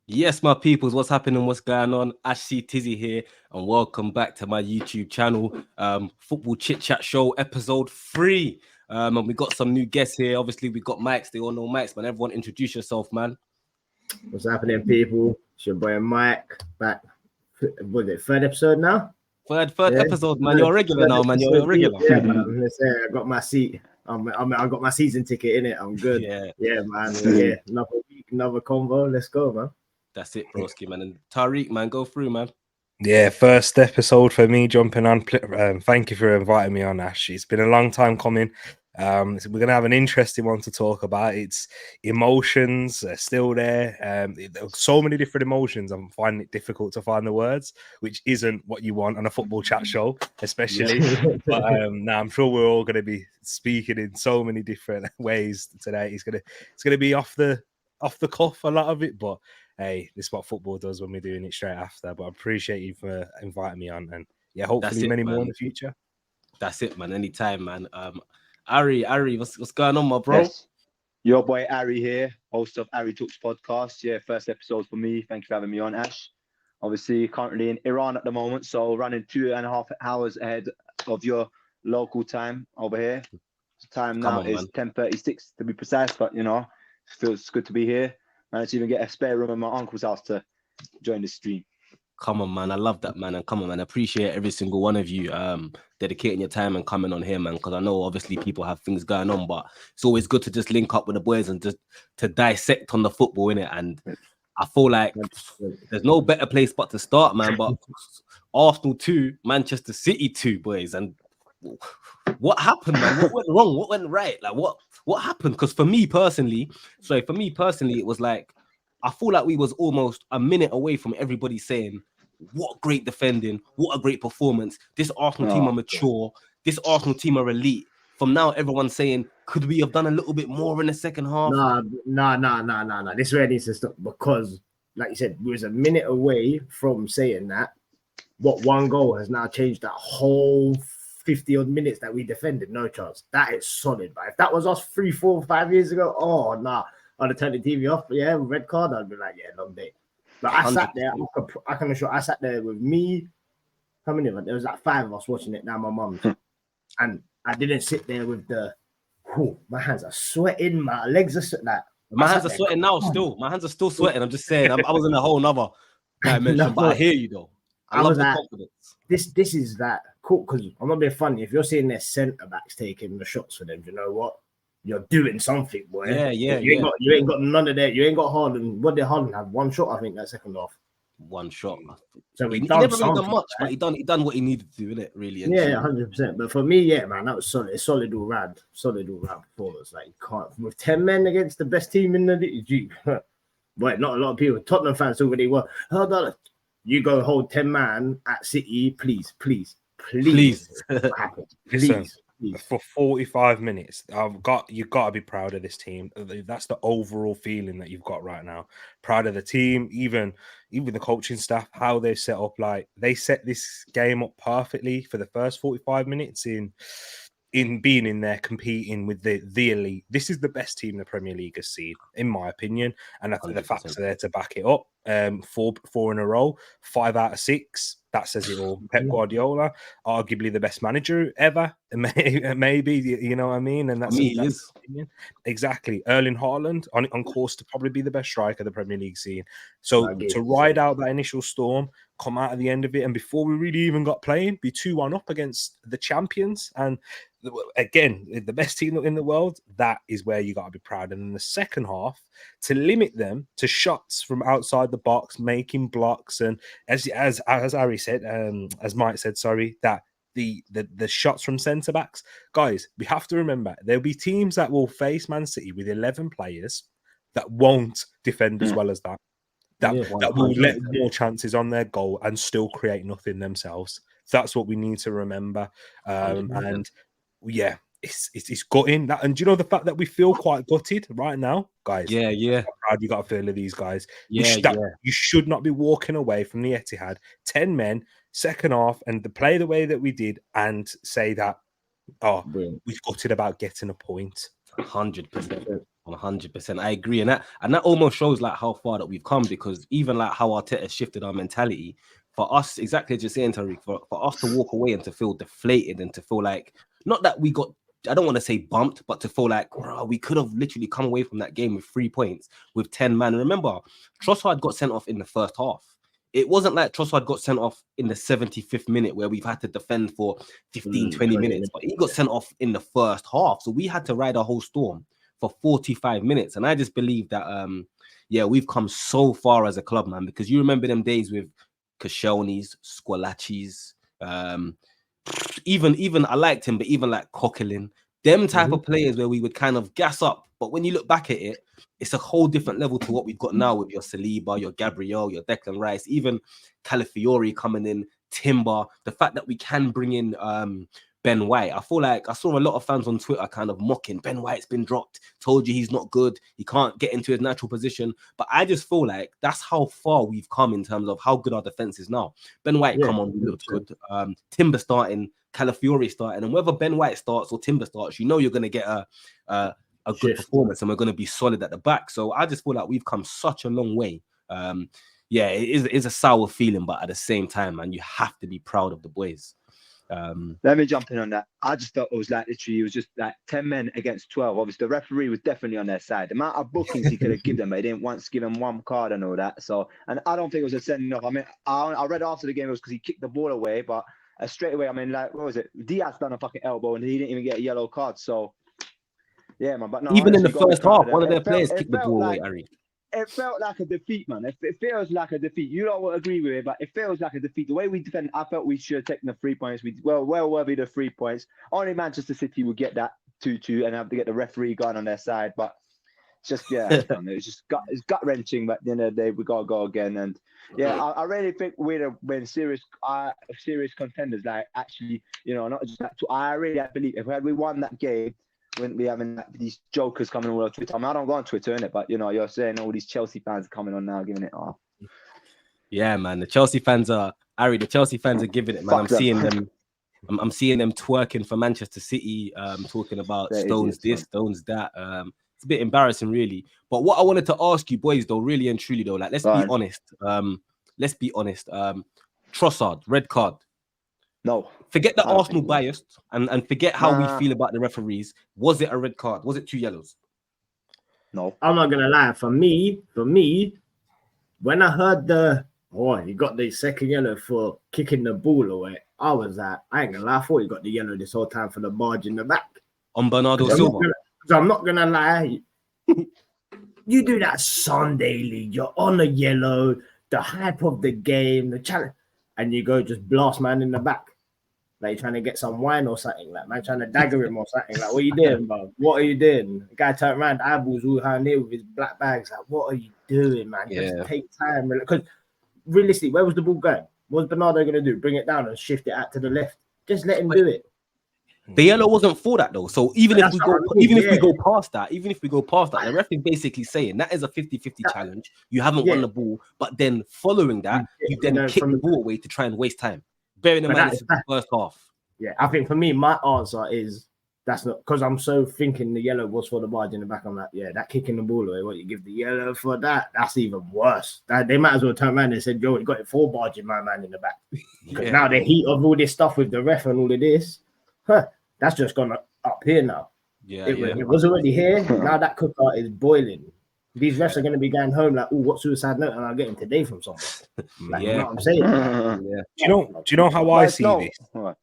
Yes, my peoples, what's happening? What's going on? Ashctizzy here, and welcome back to my YouTube channel, Football Chit Chat Show, episode 3. And we got some new guests here. Obviously, we got Mike's. They all know Mike's, man. Everyone, introduce yourself, man. What's happening, people? It's your boy Mike back. Was it third episode now? Third episode, man. You're a regular now, man. You're a regular. Yeah, man. Let's say I got my seat. I got my season ticket in it. I'm good. Yeah, man. Yeah, another week, another convo. Let's go, man. That's it, broski, man. And Tariq, man, go through, man. Yeah, first episode for me jumping on. Thank you for inviting me on, Ash. It's been a long time coming. So we're going to have an interesting one to talk about. It's emotions are still there. So many different emotions. I'm finding it difficult to find the words, which isn't what you want on a football chat show, especially. But now I'm sure we're all going to be speaking in so many different ways today. It's going to be off the cuff, a lot of it, but hey, this is what football does when we're doing it straight after. But I appreciate you for inviting me on, and yeah, hopefully many more in the future. That's it, man. Anytime, man. Ari, what's going on, my bro? Yes. Your boy Ari here, host of Ari Talks podcast. Yeah, first episode for me. Thank you for having me on, Ash. Obviously, currently in Iran at the moment, so running 2.5 hours ahead of your local time over here. The time now is 10:36 to be precise, but you know, it feels good to be here. Managed to even get a spare room in my uncle's house to join the stream. Come on, man. I love that, man. And come on, man. I appreciate every single one of you dedicating your time and coming on here, man. Because I know obviously people have things going on, but it's always good to just link up with the boys and just to dissect on the football, innit? And I feel like there's no better place but to start, man. But Arsenal 2, Manchester City 2, boys. And what happened, man? What went wrong? What went right? Like what happened? Because for me personally, it was like I feel like we was almost a minute away from everybody saying, what great defending, what a great performance. This Arsenal team are mature. This Arsenal team are elite. From now, everyone's saying, could we have done a little bit more in the second half? Nah. This really needs to stop because, like you said, we was a minute away from saying that. What one goal has now changed that whole 50-odd minutes that we defended? No chance. That is solid. But if that was us 3, 4, 5 years ago, oh, nah. I'd have turned the TV off, but yeah, red card, I'd be like, yeah, long day. But I sat there, I can assure I sat there with me. How many of us? There was like 5 of us watching it now, my mum. And I didn't sit there with my hands are sweating, my legs are sweating. Like, my hands are sweating now still. My hands are still sweating. I'm just saying, I was in a whole nother dimension, but I hear you though. I love the confidence. This is that cool, because I'm not being funny. If you're seeing their centre backs taking the shots for them, you know what? You're doing something, boy. Yeah. You ain't got none of that. You ain't got Haaland. What did Haaland have? One shot, I think, that second half. One shot. So he never really done much, but he done what he needed to do, innit? Really. Yeah, 100%. But for me, yeah, man, that was solid. It's solid all round performance. Like, you can't with 10 men against the best team in the league. But not a lot of people. Tottenham fans already were. Hold on. You go hold 10 man at City, please. Please. For 45 minutes, you've got to be proud of this team. That's the overall feeling that you've got right now. Proud of the team, even the coaching staff, how they set up. Like, they set this game up perfectly for the first 45 minutes in being in there competing with the elite. This is the best team the Premier League has seen, in my opinion, and I think the facts are there to back it up. 4 in a row, 5 out of 6. That says it all. Pep Guardiola, arguably the best manager ever, maybe, you know what I mean? And that's exactly. Erling Haaland on course to probably be the best striker the Premier League seen. So to ride out that initial storm, come out at the end of it, and before we really even got playing, be 2-1 up against the champions, and again, the best team in the world, that is where you got to be proud. And in the second half, to limit them to shots from outside the box, making blocks, and as Ari said, as Mike said, sorry, that the shots from centre backs, guys, we have to remember there'll be teams that will face Man City with 11 players that won't defend as well as that. That will let more chances on their goal and still create nothing themselves. That's what we need to remember. And yeah, it's gutting that. And do you know the fact that we feel quite gutted right now, guys? Yeah. How proud you got to feel of these guys. You should not be walking away from the Etihad, 10 men, second half, and to play the way that we did and say that, we've gutted about getting a point. 100%. 100%. I agree. And that almost shows like how far that we've come, because even like how Arteta shifted our mentality for us, exactly as you're saying, Tariq, for us to walk away and to feel deflated and to feel like, not that we got, I don't want to say bumped, but to feel like, bro, we could have literally come away from that game with 3 points with 10 man. And remember, Trossard got sent off in the first half. It wasn't like Trossard got sent off in the 75th minute where we've had to defend for 15, 20 minutes, but he got sent off in the first half. So we had to ride a whole storm for 45 minutes. And I just believe that, we've come so far as a club, man, because you remember them days with Koscielny's, Squalacci's, even I liked him, but even like Coquelin, them type of players where we would kind of gas up. But when you look back at it, it's a whole different level to what we've got now with your Saliba, your Gabriel, your Declan Rice, even Calafiori coming in, Timber. The fact that we can bring in Ben White. I feel like I saw a lot of fans on Twitter kind of mocking Ben White's been dropped. Told you he's not good. He can't get into his natural position. But I just feel like that's how far we've come in terms of how good our defense is now. Ben White, come on, he looked good. Timber starting, Calafiori starting, and whether Ben White starts or Timber starts, you know you're going to get a good performance, and we're going to be solid at the back. So I just feel like we've come such a long way. It is a sour feeling, but at the same time, man, you have to be proud of the boys. Let me jump in on that. I just thought it was like literally, it was just like 10 men against 12. Obviously, the referee was definitely on their side. The amount of bookings he could have given them, but he didn't once give them one card and all that. So, and I don't think it was a sending off. I mean, I read after the game it was because he kicked the ball away, but straight away, I mean, like, what was it? Diaz done a fucking elbow and he didn't even get a yellow card. So, yeah, man. But no, even honestly, in the first half, one of their players kicked the ball away, Harry. It felt like a defeat, man. It feels like a defeat. You don't agree with it, but it feels like a defeat. The way we defend, I felt we should have taken the 3 points. We well worthy of the 3 points. Only Manchester City would get that 2-2 and have to get the referee going on their side. But it's just, it's just gut wrenching. But at the end of the day, we gotta go again. And I really think we'd have been serious contenders. Like actually, not just that. I really believe if we won that game, wouldn't be having these jokers coming all over Twitter. I mean, I don't go on Twitter, innit? But, you're saying all these Chelsea fans are coming on now, giving it off. Yeah, man. The Chelsea fans are giving it, man. I'm seeing them twerking for Manchester City, talking about Stones this, Stones that. It's a bit embarrassing, really. But what I wanted to ask you, boys, though, really and truly, though, like, let's be honest. Trossard, red card. No. Forget the Arsenal bias and forget how we feel about the referees. Was it a red card? Was it 2 yellows? No. I'm not gonna lie. For me, when I heard he got the second yellow for kicking the ball away, I was like, I ain't gonna lie, I thought he got the yellow this whole time for the barge in the back. On Bernardo Silva. I'm not gonna lie. You do that Sunday league, you're on a yellow, the hype of the game, the challenge, and you go just blast man in the back. Like trying to get some wine or something, like man trying to dagger him or something. Like, what are you doing, bro? What are you doing? The guy turned around, eyeballs all around here with his black bags. Like, what are you doing, man? Just take time. Because realistically, where was the ball going? What was Bernardo going to do? Bring it down and shift it out to the left? Just let him do it. The yellow wasn't for that though. So even if we go past that, the ref is basically saying that is a 50-50 challenge. You haven't won the ball, but then following that, you then kick the ball away to try and waste time. Bearing in mind this is the first half. Yeah, I think for me, my answer is that's not because I'm so thinking the yellow was for the barge in the back. I'm like, that kicking the ball away. What you give the yellow for that? That's even worse. They might as well turn around and said, "Yo, you got it for barging my man in the back." Because now the heat of all this stuff with the ref and all of this, that's just gone up here now. It was already here. Now that cooker is boiling. These refs are going to be going home like, "Oh, what suicide note am I getting today from someone?" Like, you know what I'm saying? Do you know how I see this? Oh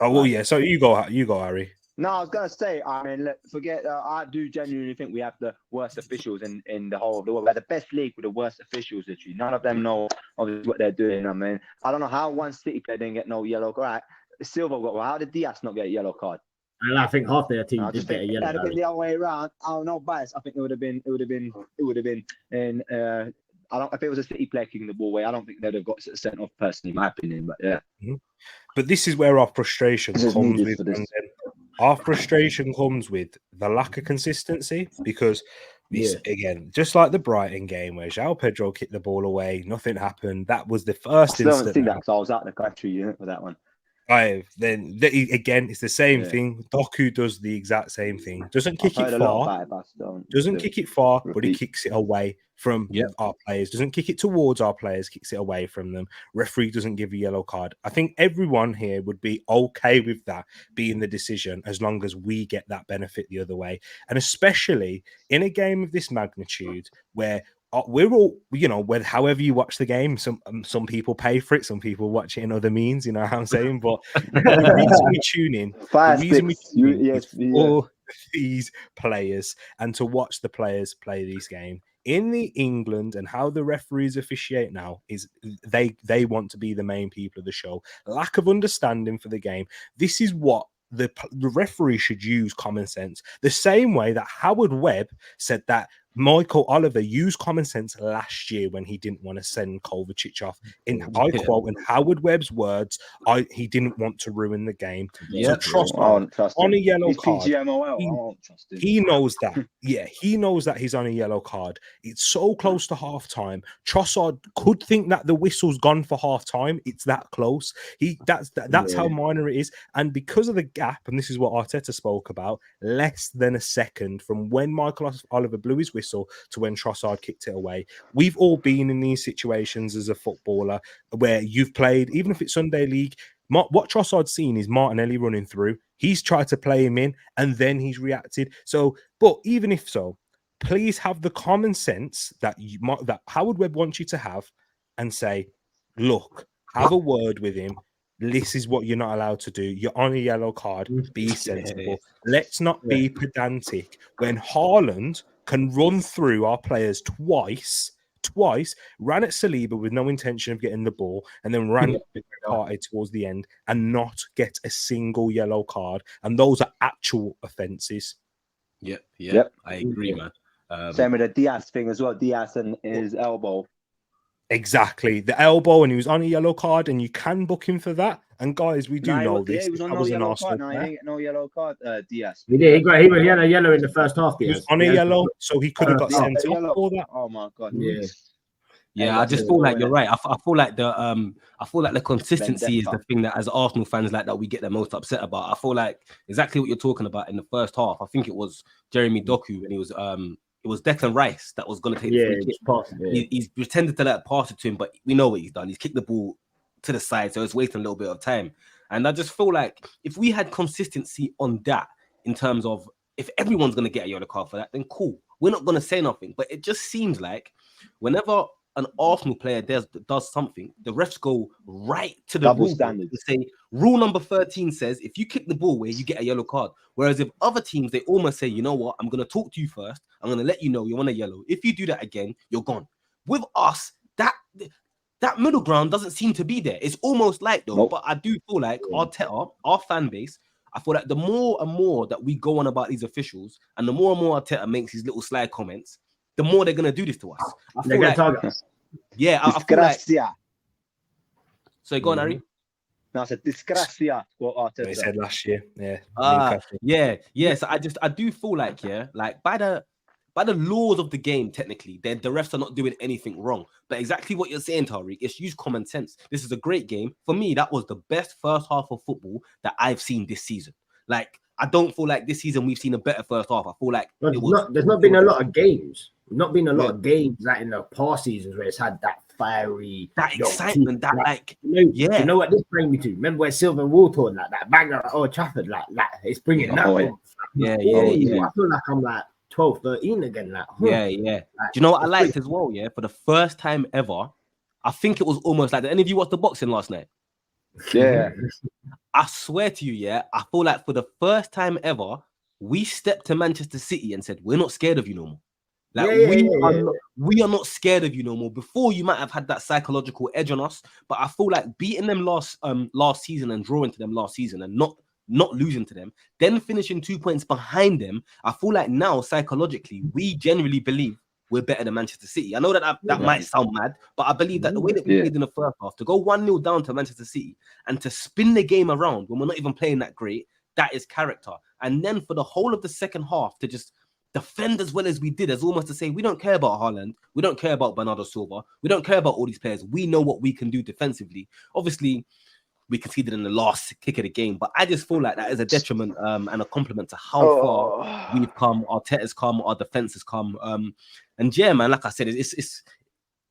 well, yeah. So you go, Harry. No, I was gonna say. I mean, forget. I do genuinely think we have the worst officials in the whole of the world. We're the best league with the worst officials. Literally, none of them know obviously what they're doing. I mean, I don't know how one City player didn't get no yellow card. Silva got one. How did Diaz not get a yellow card? And I think half their team did get a yellow. Had it been the other way around, I don't know, bias. I think it would have been. And I don't. If it was a City player kicking the ball away, I don't think they'd have got sent off. Personally, in my opinion, but yeah. Mm-hmm. But this is where our frustration comes with. Our frustration comes with the lack of consistency because this again, just like the Brighton game where João Pedro kicked the ball away, nothing happened. That was the first incident. I was out of the country for that one. Again, it's the same Yeah. thing. Doku does the exact same thing. Doesn't I've kick it heard a lot far. about it, but I don't Doesn't kick it far, but he repeat. kicks it away from our players. Doesn't kick it towards our players, kicks it away from them. Referee doesn't give a yellow card. I think everyone here would be okay with that being the decision as long as we get that benefit the other way. And especially in a game of this magnitude where we're all, whether however you watch the game, some people pay for it, some people watch it in other means, you know what I'm saying? But the reason we tune in, is for these players and to watch the players play these games. In the England and how the referees officiate now is they want to be the main people of the show. Lack of understanding for the game. This is what the referee should use common sense. The same way that Howard Webb said that Michael Oliver used common sense last year when he didn't want to send Kovacic off. I quote, in Howard Webb's words, he didn't want to ruin the game. So Trossard on a yellow card. He knows that. Yeah, he knows that he's on a yellow card. It's so close to half time. Trossard could think that the whistle's gone for half time. It's that close. That's how minor it is. And because of the gap, and this is what Arteta spoke about, less than a second from when Michael Oliver blew his whistle to when Trossard kicked it away. We've all been in these situations as a footballer where you've played, even if it's Sunday League. What Trossard's seen is Martinelli running through. He's tried to play him in, and then he's reacted. So, but even if so, please have the common sense that that Howard Webb wants you to have, and say, "Look, have a word with him. This is what you're not allowed to do. You're on a yellow card. Be sensible. Let's not be pedantic." When Haaland can run through our players twice, ran at Saliba with no intention of getting the ball, and then ran Partey towards the end and not get a single yellow card. And those are actual offences. Yep. I agree, man. Same with the Diaz thing as well. Diaz and his elbow. Exactly. The elbow, and he was on a yellow card, and you can book him for that. And guys, we do know this. Yeah, he was on no yellow card. No, he didn't get no yellow card, Diaz. He did. He had a yellow in the first half. He was on a yellow, so he could have got sent off for that. Oh my god. Yeah, I just feel like you're right. I feel like the consistency is the thing that, as Arsenal fans, like that we get the most upset about. I feel like exactly what you're talking about in the first half. I think it was Jeremy Doku, and it was Declan Rice that was going to take the free kick. He's pretended to pass it to him, but we know what he's done. He's kicked the ball to the side, so it's wasting a little bit of time. And I just feel like if we had consistency on that, in terms of if everyone's going to get a yellow card for that, then cool. We're not going to say nothing. But it just seems like whenever an Arsenal player does something, the refs go right to the double rule standard to say rule number 13 says if you kick the ball away, you get a yellow card. Whereas if other teams, they almost say, you know what, I'm going to talk to you first. I'm going to let you know you're on a yellow. If you do that again, you're gone. With us, that middle ground doesn't seem to be there. It's almost like though, but I do feel like our fan base, I feel like the more and more that we go on about these officials, and the more and more Arteta makes these little slide comments, the more they're going to do this to us. They're going to target us. Yeah, I feel like... So go on, Harry. No, I said disgracia. What they said last year. Yeah. So I do feel like, like by the laws of the game, technically, the refs are not doing anything wrong. But exactly what you're saying, Tariq, it's use common sense. This is a great game. For me, that was the best first half of football that I've seen this season. Like, I don't feel like this season we've seen a better first half. I feel like there's not been a lot of games. Not been a lot of games like in the past seasons where it's had that fiery, that excitement, you know what this brings me to? Remember when Silver Walton, like that banger at Old Trafford, like it's bringing that on. Yeah. I feel like I'm like 12, 13 again. Like, yeah. Do you know what I liked as well? Yeah, for the first time ever, I think it was almost like that. Any of you watched the boxing last night? Yeah. I swear to you, I feel like for the first time ever, we stepped to Manchester City and said, we're not scared of you no more. Like we are not scared of you no more. Before, you might have had that psychological edge on us, but I feel like beating them last season and drawing to them last season and not losing to them, then finishing 2 points behind them, I feel like now psychologically we generally believe we're better than Manchester City. I know that might sound mad, but I believe that the way that we played in the first half, to go 1-0 down to Manchester City and to spin the game around when we're not even playing that great, that is character. And then for the whole of the second half to just defend as well as we did, as almost to say, we don't care about Haaland, we don't care about Bernardo Silva, we don't care about all these players. We know what we can do defensively. Obviously, we conceded in the last kick of the game. But I just feel like that is a detriment and a compliment to how far we've come, Arteta's come, our defense has come. And yeah, man, like I said, it's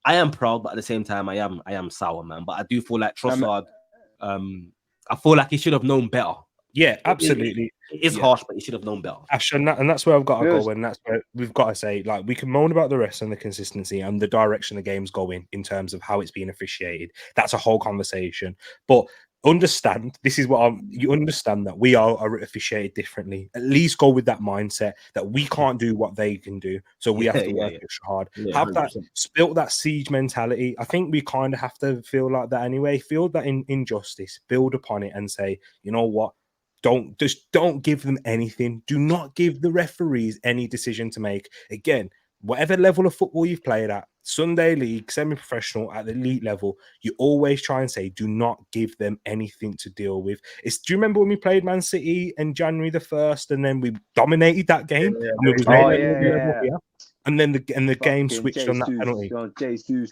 I am proud, but at the same time, I am sour, man. But I do feel like Trossard, I feel like he should have known better. Yeah, absolutely. It's harsh, but he should have known better. Ash, and that's where I've got to go, and that's where we've got to say, like, we can moan about the rest and the consistency and the direction the game's going in terms of how it's being officiated. That's a whole conversation. But understand, this is what you understand, that we are officiated differently. At least go with that mindset that we can't do what they can do, so we have to work extra hard. Have 100%. That built that siege mentality. I think we kind of have to feel like that anyway. Feel that injustice, build upon it, and say, you know what? Don't give them anything. Do not give the referees any decision to make. Again, whatever level of football you've played at, Sunday league, semi-professional, at the elite level, you always try and say, do not give them anything to deal with. Do you remember when we played Man City in January the 1st, and then we dominated that game? And then the game switched on that penalty. Jesus,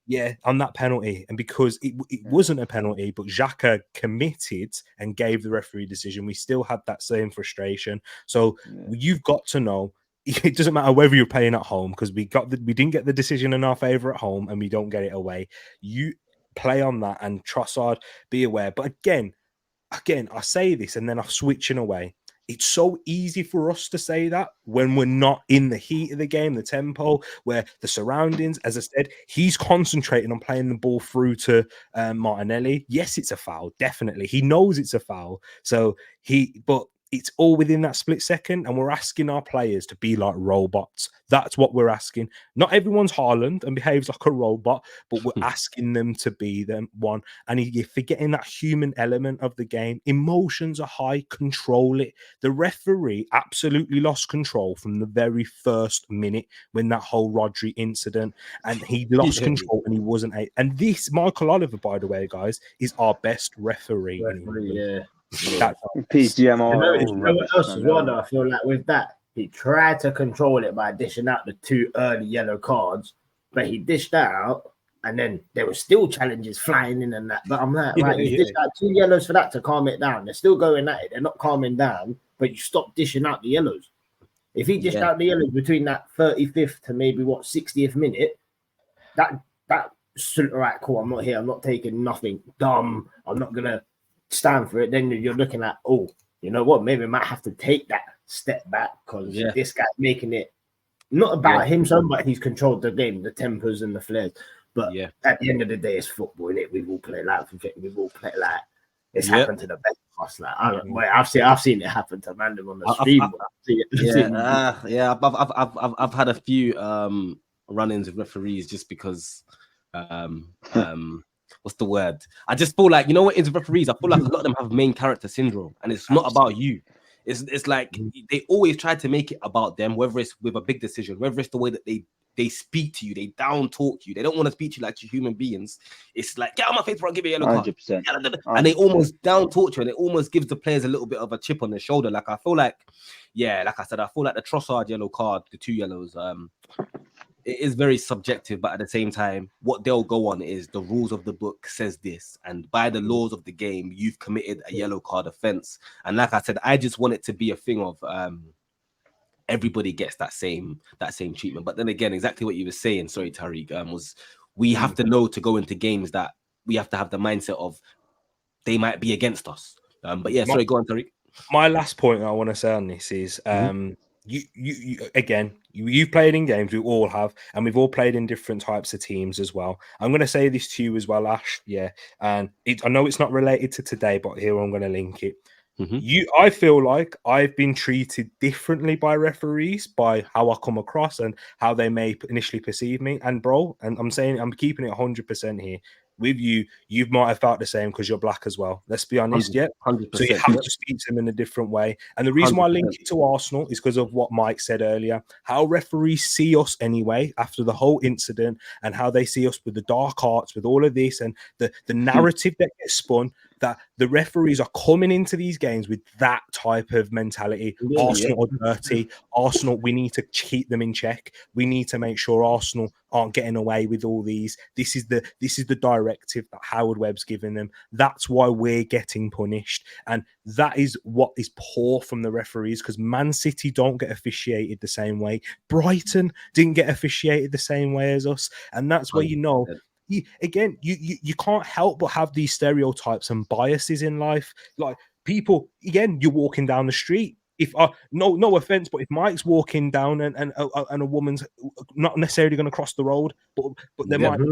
Yeah, on that penalty. And because it wasn't a penalty, but Xhaka committed and gave the referee decision, we still had that same frustration. So you've got to know, it doesn't matter whether you're playing at home, because we didn't get the decision in our favour at home and we don't get it away. You play on that, and Trossard, be aware. But again, I say this and then I'm switching away. It's so easy for us to say that when we're not in the heat of the game, the tempo, where the surroundings, as I said, he's concentrating on playing the ball through to Martinelli. Yes, it's a foul, definitely. He knows it's a foul. But it's all within that split second, and we're asking our players to be like robots. That's what we're asking. Not everyone's Haaland and behaves like a robot, but we're asking them to be them one. And you're forgetting that human element of the game. Emotions are high, control it. The referee absolutely lost control from the very first minute when that whole Rodri incident, and he lost control and he wasn't. And this, Michael Oliver, by the way, guys, is our best referee. PGMO. You know what else as well, though? I feel like with that, he tried to control it by dishing out the 2 early yellow cards, but he dished that out, and then there were still challenges flying in and that. But I'm like, you dished out 2 yellows for that to calm it down. They're still going at it. They're not calming down, but you stop dishing out the yellows. If he dished out the yellows between that 35th to maybe 60th minute, that all right, cool. I'm not here. I'm not taking nothing dumb. I'm not gonna stand for it. Then you're looking at, oh, you know what? Maybe I might have to take that step back, because this guy's making it not about him so much. He's controlled the game, the tempers and the flares. But at the end of the day, it's football, innit? We've all played like it's happened to the best of us. Like I've seen it happen to Amanda on the stream. I've had a few run-ins with referees just because what's the word? I just feel like, you know what, is referees, I feel like a lot of them have main character syndrome, and it's not about you. It's like they always try to make it about them, whether it's with a big decision, whether it's the way that they speak to you, they down talk you. They don't want to speak to you like you're human beings. It's like, get on my face before I give you a yellow card. 100%. And they almost down talk you, and it almost gives the players a little bit of a chip on their shoulder. Like I feel like, like I said, I feel like the Trossard yellow card, the 2 yellows, it is very subjective, but at the same time, what they'll go on is the rules of the book says this, and by the laws of the game, you've committed a yellow card offense. And like I said, I just want it to be a thing of everybody gets that same treatment. But then again, exactly what you were saying, sorry, Tariq, was we have to know to go into games that we have to have the mindset of they might be against us. But yeah, sorry, go on, Tariq. My last point I want to say on this is you've played in games, we all have, and we've all played in different types of teams as well. I'm going to say this to you as well, Ash. And I know it's not related to today, but here I'm going to link it. I feel like I've been treated differently by referees, by how I come across and how they may initially perceive me. And bro, and I'm keeping it 100% here. With you might have felt the same because you're black as well. Let's be honest, 100%. So you have to speak to them in a different way. And the reason why I link it to Arsenal is because of what Mike said earlier, how referees see us anyway after the whole incident, and how they see us with the dark arts, with all of this, and the narrative that gets spun. that the referees are coming into these games with that type of mentality. Arsenal are dirty. Arsenal, we need to keep them in check. We need to make sure Arsenal aren't getting away with all these. This is the directive that Howard Webb's given them. That's why we're getting punished. And that is what is poor from the referees, because Man City don't get officiated the same way. Brighton didn't get officiated the same way as us. And that's where you can't help but have these stereotypes and biases in life. Like people, again, you're walking down the street. If no offense, but if Mike's walking down and a woman's not necessarily going to cross the road, but there might be,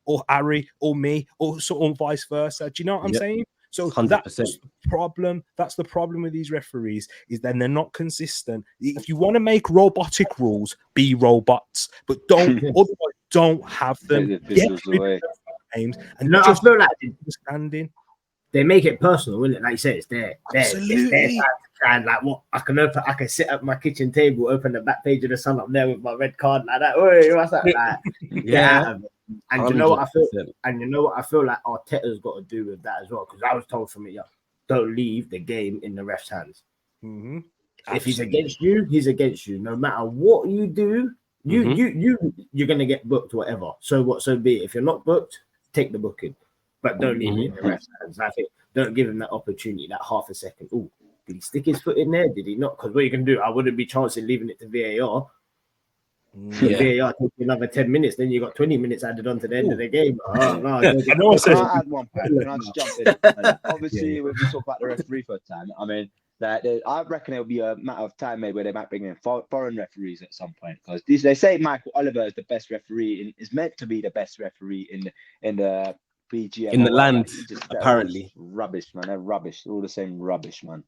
or Harry or me or vice versa. Do you know what I'm saying? So 100%. that's the problem. That's the problem with these referees, is then they're not consistent. If you want to make robotic rules, be robots, but don't have them. Get rid of games and I feel like understanding. They make it personal, isn't it? Like you said, it's there. Absolutely. It's their time to try and like what I can sit at my kitchen table, open the back page of the Sun up there with my red card like that. Oi, what's that? Like, yeah. And 100%. You know what I feel? And you know what I feel like Arteta's got to do with that as well. Because I was told from it, don't leave the game in the ref's hands. Mm-hmm. If he's against you, he's against you. No matter what you do, you're gonna get booked, whatever. So what? So be it. If you're not booked, take the booking, but don't leave it in the ref's hands. I think don't give him that opportunity, that half a second. Oh, did he stick his foot in there? Did he not? Because what you can do, I wouldn't be chancing leaving it to VAR. VAR takes another 10 minutes, then you got 20 minutes added on to the end of the game. Oh, no, I add one point. Can I just jump in? Obviously, when we talk about the referee for a time, I mean, I reckon it'll be a matter of time maybe where they might bring in foreign referees at some point, because they say Michael Oliver is the best referee and is meant to be the best referee in the BGM in the land. Apparently, rubbish, man. They're rubbish. All the same rubbish, man.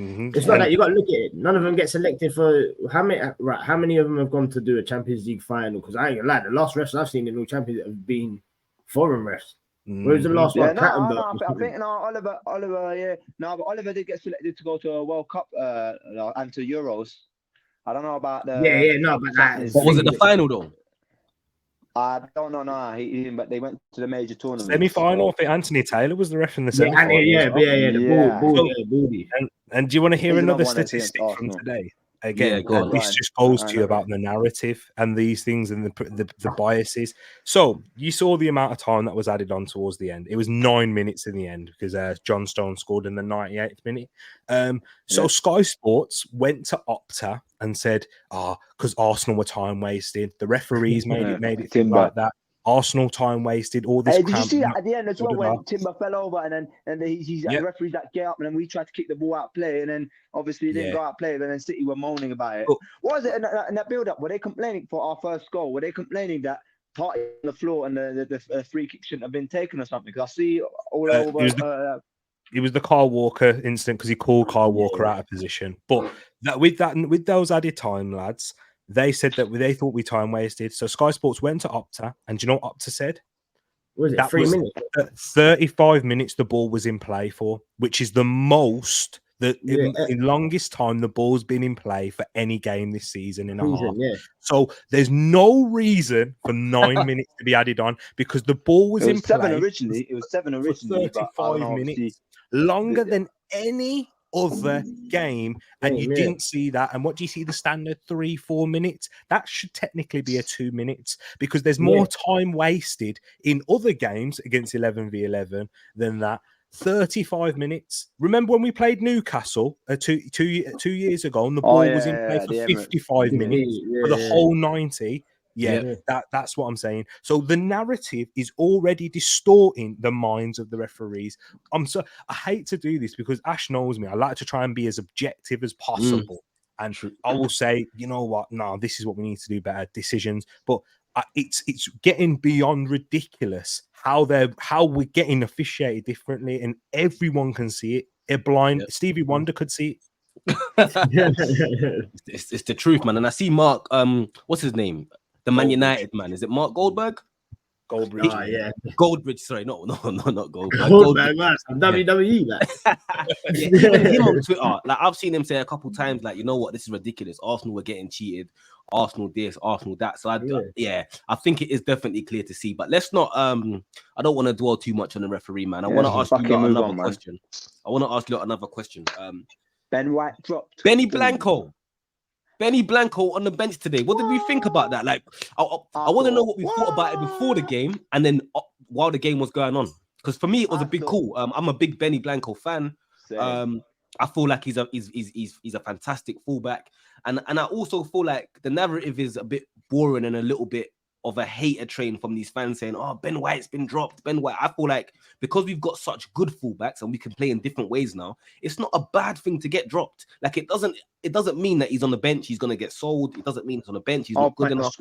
It's not that you got to look at it. None of them get selected for how many. Right, how many of them have gone to do a Champions League final? Because I ain't gonna lie, the last refs I've seen in all Champions have been foreign refs. Where's the last one? I think Oliver, yeah. No, but Oliver did get selected to go to a World Cup and to Euros. I don't know about the. But was it the final though? I don't know. No, he didn't. But they went to the major tournament. Semi-final. I think Anthony Taylor was the ref in the semi-final. The And do you want to hear another statistic from today? Again, this just goes to you about the narrative and these things and the biases. So you saw the amount of time that was added on towards the end. It was 9 minutes in the end because John Stones scored in the 98th minute. So Sky Sports went to Opta and said, because Arsenal were time wasted. The referees made it seem like that. Arsenal time wasted. All this. Did you see that at the end as well when Timber fell over and he's the referees that get up and then we tried to kick the ball out play and then obviously it didn't go out play and then City were moaning about it. What was it in that build up? Were they complaining for our first goal? Were they complaining that party on the floor and the free kick shouldn't have been taken or something? Because I see all over. It was the Kyle Walker incident because he called Kyle Walker out of position. But with those added time, lads. They said that they thought we time wasted. So Sky Sports went to Opta, and do you know what Opta said? Was it 3 minutes? 35 minutes the ball was in play for, which is the most in longest time the ball's been in play for any game this season in a half. Yeah. So there's no reason for 9 minutes to be added on because the ball was in play. It was 7 originally. 35 minutes. Longer than any other game, and you didn't see that. And what do you see? The standard 3-4 minutes. That should technically be a 2 minutes because there's more time wasted in other games against 11v11 than that. 35 minutes. Remember when we played Newcastle two years ago, and the ball was in play for 55 minutes for the whole 90. That's what I'm saying. So the narrative is already distorting the minds of the referees. I hate to do this because Ash knows me. I like to try and be as objective as possible. And I will say, you know what? No, this is what we need to do better decisions. But it's getting beyond ridiculous how we're getting officiated differently, and everyone can see it. A blind Stevie Wonder could see it. It's the truth, man. And I see Mark. What's his name? The Man United man. Is it Mark Goldberg? Goldbridge. Oh yeah, Goldbridge, sorry, not Gold. Gold man, some WWE like. Yeah, even him on Twitter, like I've seen him say a couple times, like, you know what, this is ridiculous. Arsenal were getting cheated. Arsenal this, Arsenal that. So I think it is definitely clear to see. But let's not. I don't want to dwell too much on the referee, man. I want to ask you lot another question. I want to ask you lot another question. Ben White dropped. Benny Blanco on the bench today. What did we think about that? Like, I want to know what we thought about it before the game and then while the game was going on. Because for me, it was a big call. I'm a big Benny Blanco fan. I feel like he's a fantastic fullback, and I also feel like the narrative is a bit boring and a little bit of a hater train from these fans saying, "Oh, Ben White's been dropped." Ben White. I feel like because we've got such good fullbacks and we can play in different ways now, it's not a bad thing to get dropped. Like it doesn't mean that he's on the bench, he's gonna get sold. It doesn't mean he's on the bench, he's not good enough.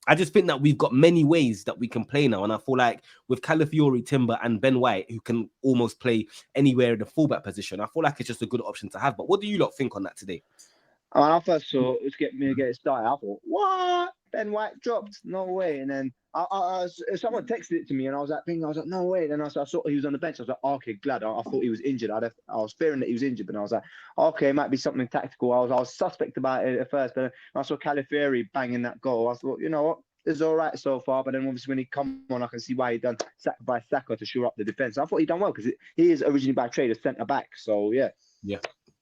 I just think that we've got many ways that we can play now. And I feel like with Calafiori, Timber, and Ben White, who can almost play anywhere in the fullback position, I feel like it's just a good option to have. But what do you lot think on that today? When I first saw it was get it started, I thought, what? Ben White dropped? No way. And then someone texted it to me and I was like, no way. Then I saw he was on the bench. I was like, okay, glad. I thought he was injured. I was fearing that he was injured, but I was like, okay, it might be something tactical. I was suspect about it at first, but I saw Calafiori banging that goal. I thought, you know what? It's all right so far, but then obviously when he come on, I can see why he done sacrifice Saka to shore up the defense. I thought he done well because he is originally by trade a centre back. So yeah,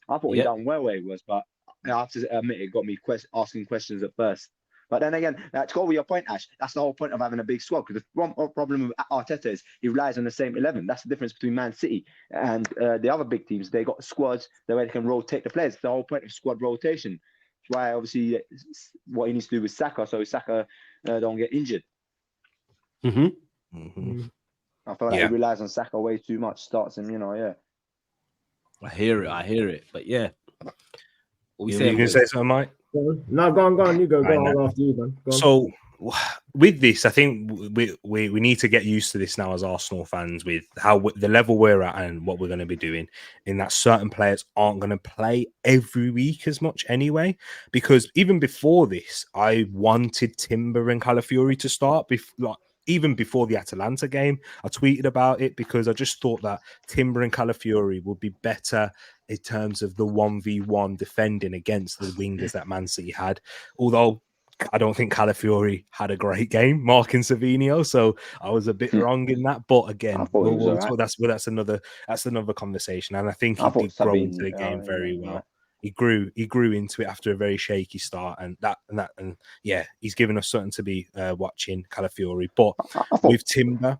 I thought he done well where he was, but I have to admit it got me asking questions at first. But then again, to go with your point, Ash, that's the whole point of having a big squad. Because the problem with Arteta is he relies on the same 11. That's the difference between Man City and the other big teams. They got squads the way they can rotate the players. The whole point of squad rotation. That's why obviously what he needs to do with Saka, so Saka don't get injured. I feel like he relies on Saka way too much. Starts him, I hear it. But yeah. You can say something, Mike? No, go on. You go. I'll go after you, man. Go on. So with this, I think we need to get used to this now as Arsenal fans with how the level we're at and what we're going to be doing. In that certain players aren't going to play every week as much anyway. Because even before this, I wanted Timber and Calafiori to start even before the Atalanta game. I tweeted about it because I just thought that Timber and Calafiori would be better in terms of the 1v1 defending against the wingers that Man City had. Although I don't think Calafiori had a great game, marking Savinio, so I was a bit wrong in that. But again, that's another conversation. And I think he did grow into the game very well. He grew into it after a very shaky start, and he's given us something to be watching, Calafiori. But with Timber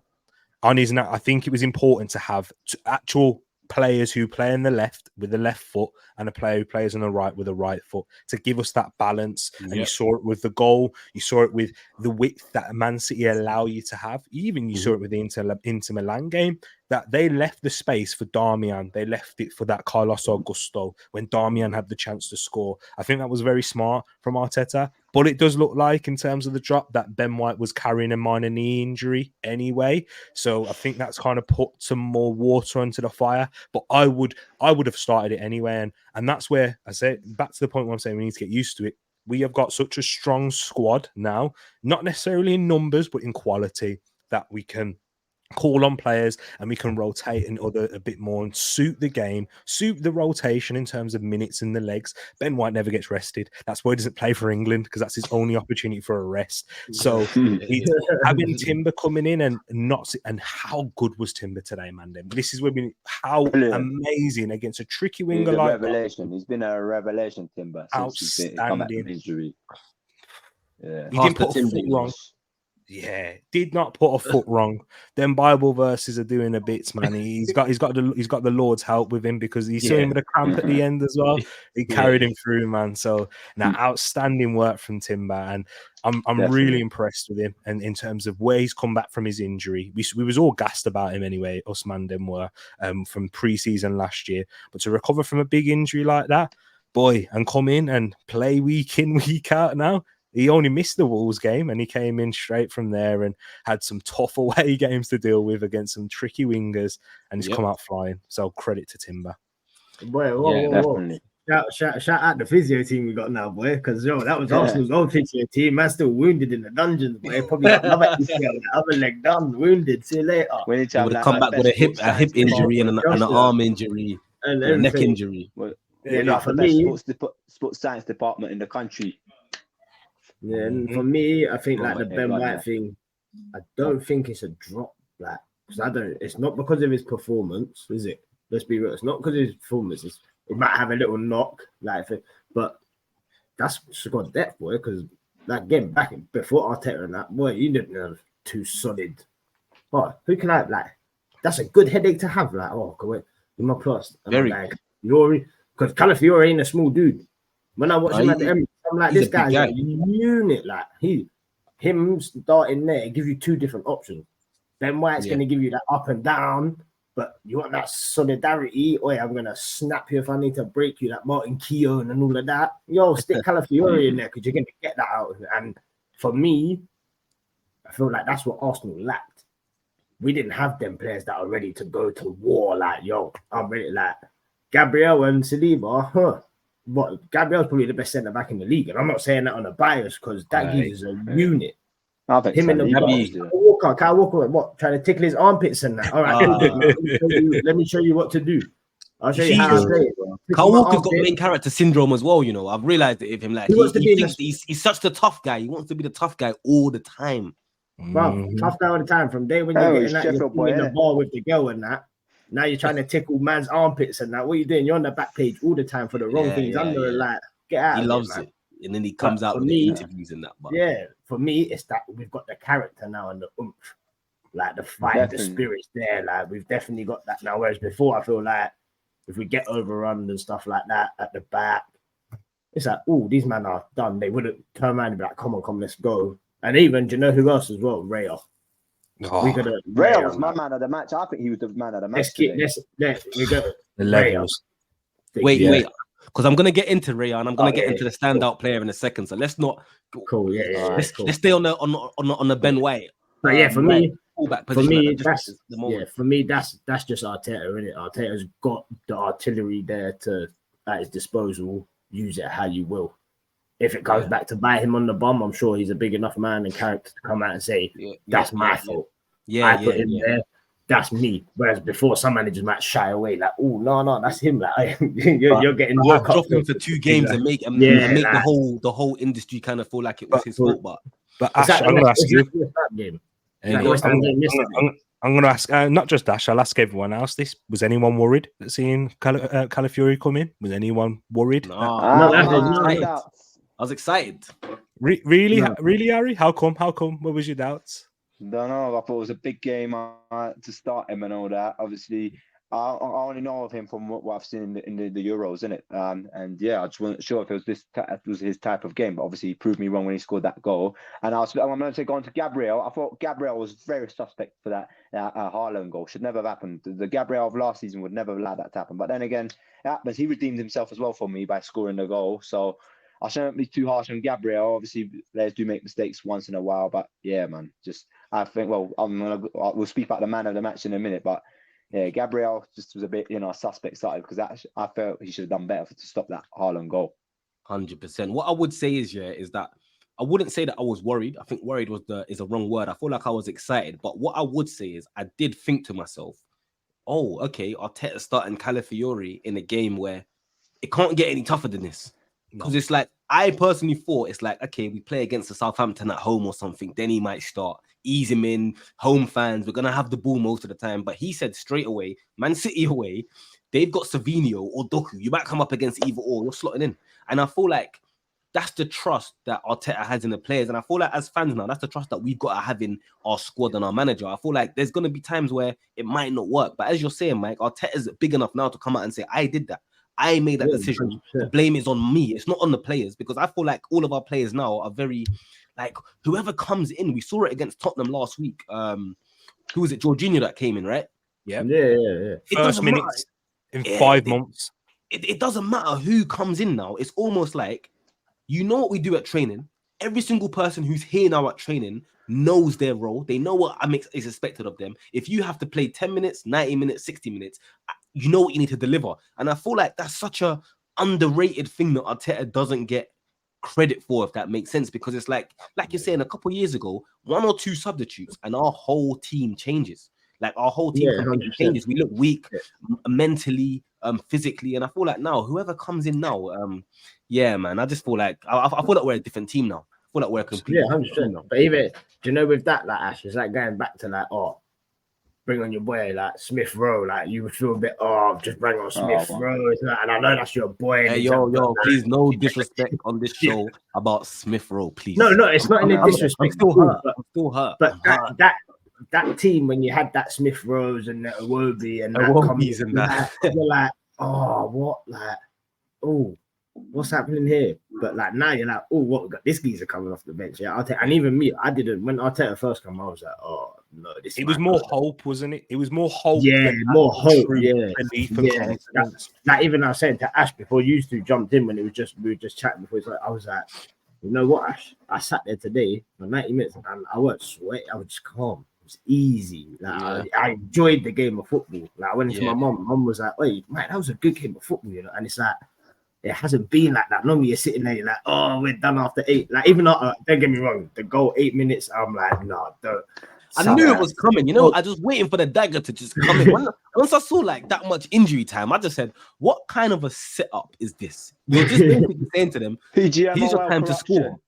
on his, I think it was important to have actual players who play on the left with the left foot and a player who plays on the right with the right foot to give us that balance. And you saw it with the goal. You saw it with the width that Man City allow you to have. Even you saw it with the Inter Milan game, that they left the space for Darmian. They left it for that Carlos Augusto when Darmian had the chance to score. I think that was very smart from Arteta. But it does look like, in terms of the drop, that Ben White was carrying a minor knee injury anyway. So I think that's kind of put some more water onto the fire. But I would have started it anyway. And that's where I say, back to the point where I'm saying we need to get used to it. We have got such a strong squad now, not necessarily in numbers, but in quality, that we can call on players and we can rotate and a bit more and suit the game, suit the rotation in terms of minutes in the legs. Ben White never gets rested. That's why he doesn't play for England, because that's his only opportunity for a rest. So having Timber coming in and how good was Timber today, man? This is where amazing against a tricky winger like revelation. He's been a revelation, Timber. Outstanding. Come back from injury. Yeah. He didn't put a foot wrong. Yeah, did not put a foot wrong. Them Bible verses are doing a bit, man. He's got the Lord's help with him, because he saw him with a cramp at the end as well. He carried him through, man. So now, outstanding work from Timber, and I'm really impressed with him. And in terms of where he's come back from his injury, we was all gassed about him anyway. Us Mandem were from pre-season last year, but to recover from a big injury like that, boy, and come in and play week in, week out now. He only missed the Wolves game, and he came in straight from there and had some tough away games to deal with against some tricky wingers, and he's come out flying. So credit to Timber. Whoa. Shout out the physio team we got now, boy. Because that was Arsenal's old physio team. Man, still wounded in the dungeons, boy. Probably got another ACL, the other leg done, wounded. See you later. We need to He have would like have come our back with a best hip injury and an Joshua. arm injury And and a neck everything. injury. For the best me, sports science department in the country. yeah, and for me, I think Oh like my the Ben God, White yeah. thing, I don't think it's a drop, like, because it's not because of his performance, is it? Let's be real. It's not because of his performance. It might have a little knock, but that's squad depth, boy. Because like getting back before Arteta and that, boy, you didn't have too solid. But who can I like? That's a good headache to have. Like, oh, wait, in my plus, Very. like Fiore, because Calafiore ain't a small dude. When I watch him at the Emirates, I'm like, he's this a big guy's guy. a unit. Like him starting there, it gives you two different options. Ben White's going to give you that up and down, but you want that solidarity. Oh, yeah, I'm going to snap you if I need to break you, like Martin Keown and all of that. Yo, stick Calafiore in there because you're going to get that out. And for me, I feel like that's what Arsenal lacked. We didn't have them players that are ready to go to war. Like, yo, I'm ready. Like Gabriel and Saliba, But Gabriel's probably the best centre back in the league, and I'm not saying that on a bias because that is a unit. I think Him in the Kyle Walker, what trying to tickle his armpits and that. All right, let me show you what to do. I'll show you how I play it. Kyle Walker's got main character syndrome as well. You know, I've realized it of him. Like he thinks he's such the tough guy. He wants to be the tough guy all the time. Bro, tough guy all the time. From day when you're getting that, you're in the bar with the girl and that. Now you're trying to tickle man's armpits and that. What are you doing? You're on the back page all the time for the wrong things. Like, get out. He loves it, and then he comes out with the interviews and that. But for me, it's that we've got the character now and the oomph, like the fight, the spirit's there. Like we've definitely got that now. Whereas before, I feel like if we get overrun and stuff like that at the back, it's like, oh, these men are done. They wouldn't turn around and be like, come on, let's go. And even, do you know who else as well? Raya. Raya was my man of the match. I think he was the man of the match. We go the levels. Wait, because I'm gonna get into Raya and I'm gonna get into the standout player in a second. So let's not. Cool. Let's stay on the Ben White. But for me, that's just Arteta, isn't it? Arteta's got the artillery there at his disposal. Use it how you will. If it comes back to bite him on the bum, I'm sure he's a big enough man and character to come out and say, that's my fault. I put him there. That's me. Whereas before, some managers might shy away, like, oh, no, that's him. Like, you're getting drop him for 2 games and make the whole industry kind of feel like it was his fault. But Ash, I'm going to ask you. I'm going to ask, not just Ash, I'll ask everyone else this. Was anyone worried that seeing Calafiori come in? Was anyone worried? No, I was excited. Really, Harry? How come? What was your doubts? Don't know. I thought it was a big game to start him and all that. Obviously, I only know of him from what I've seen in the Euros, isn't it? And yeah, I just wasn't sure if it was his type of game. But obviously, he proved me wrong when he scored that goal. And I'm going to go on to Gabriel. I thought Gabriel was very suspect for that Haaland goal. Should never have happened. The Gabriel of last season would never allow that to happen. But then again, it happens. He redeemed himself as well for me by scoring the goal. So I shouldn't be too harsh on Gabriel. Obviously, players do make mistakes once in a while, but yeah, man. I think. Well, we'll speak about the man of the match in a minute, but yeah, Gabriel just was a bit, suspect started because I felt he should have done better to stop that Haaland goal. 100%. What I would say is that I wouldn't say that I was worried. I think worried is a wrong word. I feel like I was excited, but what I would say is I did think to myself, oh, okay, Arteta starting Calafiori in a game where it can't get any tougher than this. Because it's like, I personally thought it's like, okay, we play against the Southampton at home or something, then he might start, ease him in, home fans, we're going to have the ball most of the time. But he said straight away, Man City away, they've got Savinho or Doku. You might come up against either or, you're slotting in. And I feel like that's the trust that Arteta has in the players. And I feel like as fans now, that's the trust that we've got to have in our squad and our manager. I feel like there's going to be times where it might not work. But as you're saying, Mike, Arteta's big enough now to come out and say, I did that. I made that decision. The blame is on me. It's not on the players, because I feel like all of our players now are very, like, whoever comes in. We saw it against Tottenham last week. Who was it? Jorginho that came in, right? Yeah. First minutes in 5 months. It doesn't matter who comes in now. It's almost like, you know what we do at training. Every single person who's here now at training knows their role. They know what is expected of them. If you have to play 10 minutes, 90 minutes, 60 minutes, you know what you need to deliver. And I feel like that's such a underrated thing that Arteta doesn't get credit for, if that makes sense, because it's like you're saying, a couple of years ago, 1 or 2 substitutes and our whole team changes. Like our whole team completely 100%. changes. We look weak mentally, physically, and I feel like now whoever comes in now, yeah, man, I just feel like I feel like we're a different team now. I feel like we're a completely 100%. But even, do you know, with that, like Ash, it's like going back to like, bring on your boy, like Smith Rowe. Like you would feel a bit, just bring on Smith Rowe. Like, and I know that's your boy. Hey, yo, please, no disrespect on this show about Smith Rowe, please. No, it's not in a disrespect. I'm still hurt. I'm still hurt. But that team, when you had that Smith Rose and that Iwobi and that, you're like, what? Like, what's happening here? But like now you're like, what? We got this geezer coming off the bench. Yeah, I'll take. And even me, I didn't. When Arteta first came, I was like, no, this. It was more hope, wasn't it? It was more hope. Yeah, more hope. Yeah, belief and confidence. Like even I was saying to Ash before you two jumped in when we were just chatting before. I was like, you know what, Ash? I sat there today for 90 minutes and I weren't sweating. I was just calm. It was easy. Like I enjoyed the game of football. Like I went into my mum. Mum was like, "Wait, man, that was a good game of football," you know. And it's like, it hasn't been like that. Normally you're sitting there, you're like, we're done after 8. Like even don't get me wrong, the goal 8 minutes. I'm like, no, don't. I knew it was coming, you know. I was waiting for the dagger to just come in. Once I saw like that much injury time, I just said, "What kind of a setup is this?" You're just basically saying to them, "Here's your time to score."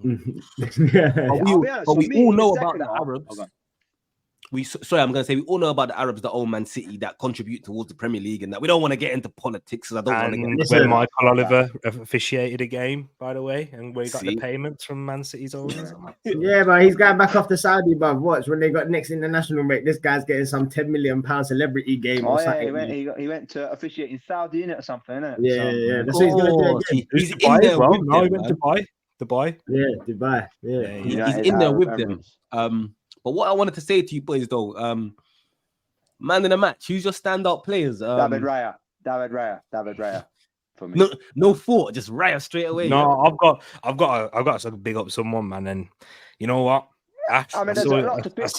But we all know about the Arabs. We all know about the Arabs that own Man City that contribute towards the Premier League, and that we don't want to get into politics. I don't want to get into when Michael Oliver officiated a game, by the way, and we got the payments from Man City's owners. Yeah, but he's going back off the Saudi, but watch when they got next international break. This guy's getting some £10 million celebrity game or something. He went to officiate in Saudi, innit, or something, innit? Yeah. That's what he's gonna do. He's in there with them. No, he went to Dubai. Yeah, Dubai. Yeah, he's in there with them. But what I wanted to say to you boys, though, man in the match, who's your standout players? David Raya. For me. No thought, just Raya straight away. No, I've got to big up someone, man. And you know what? There's a lot to pick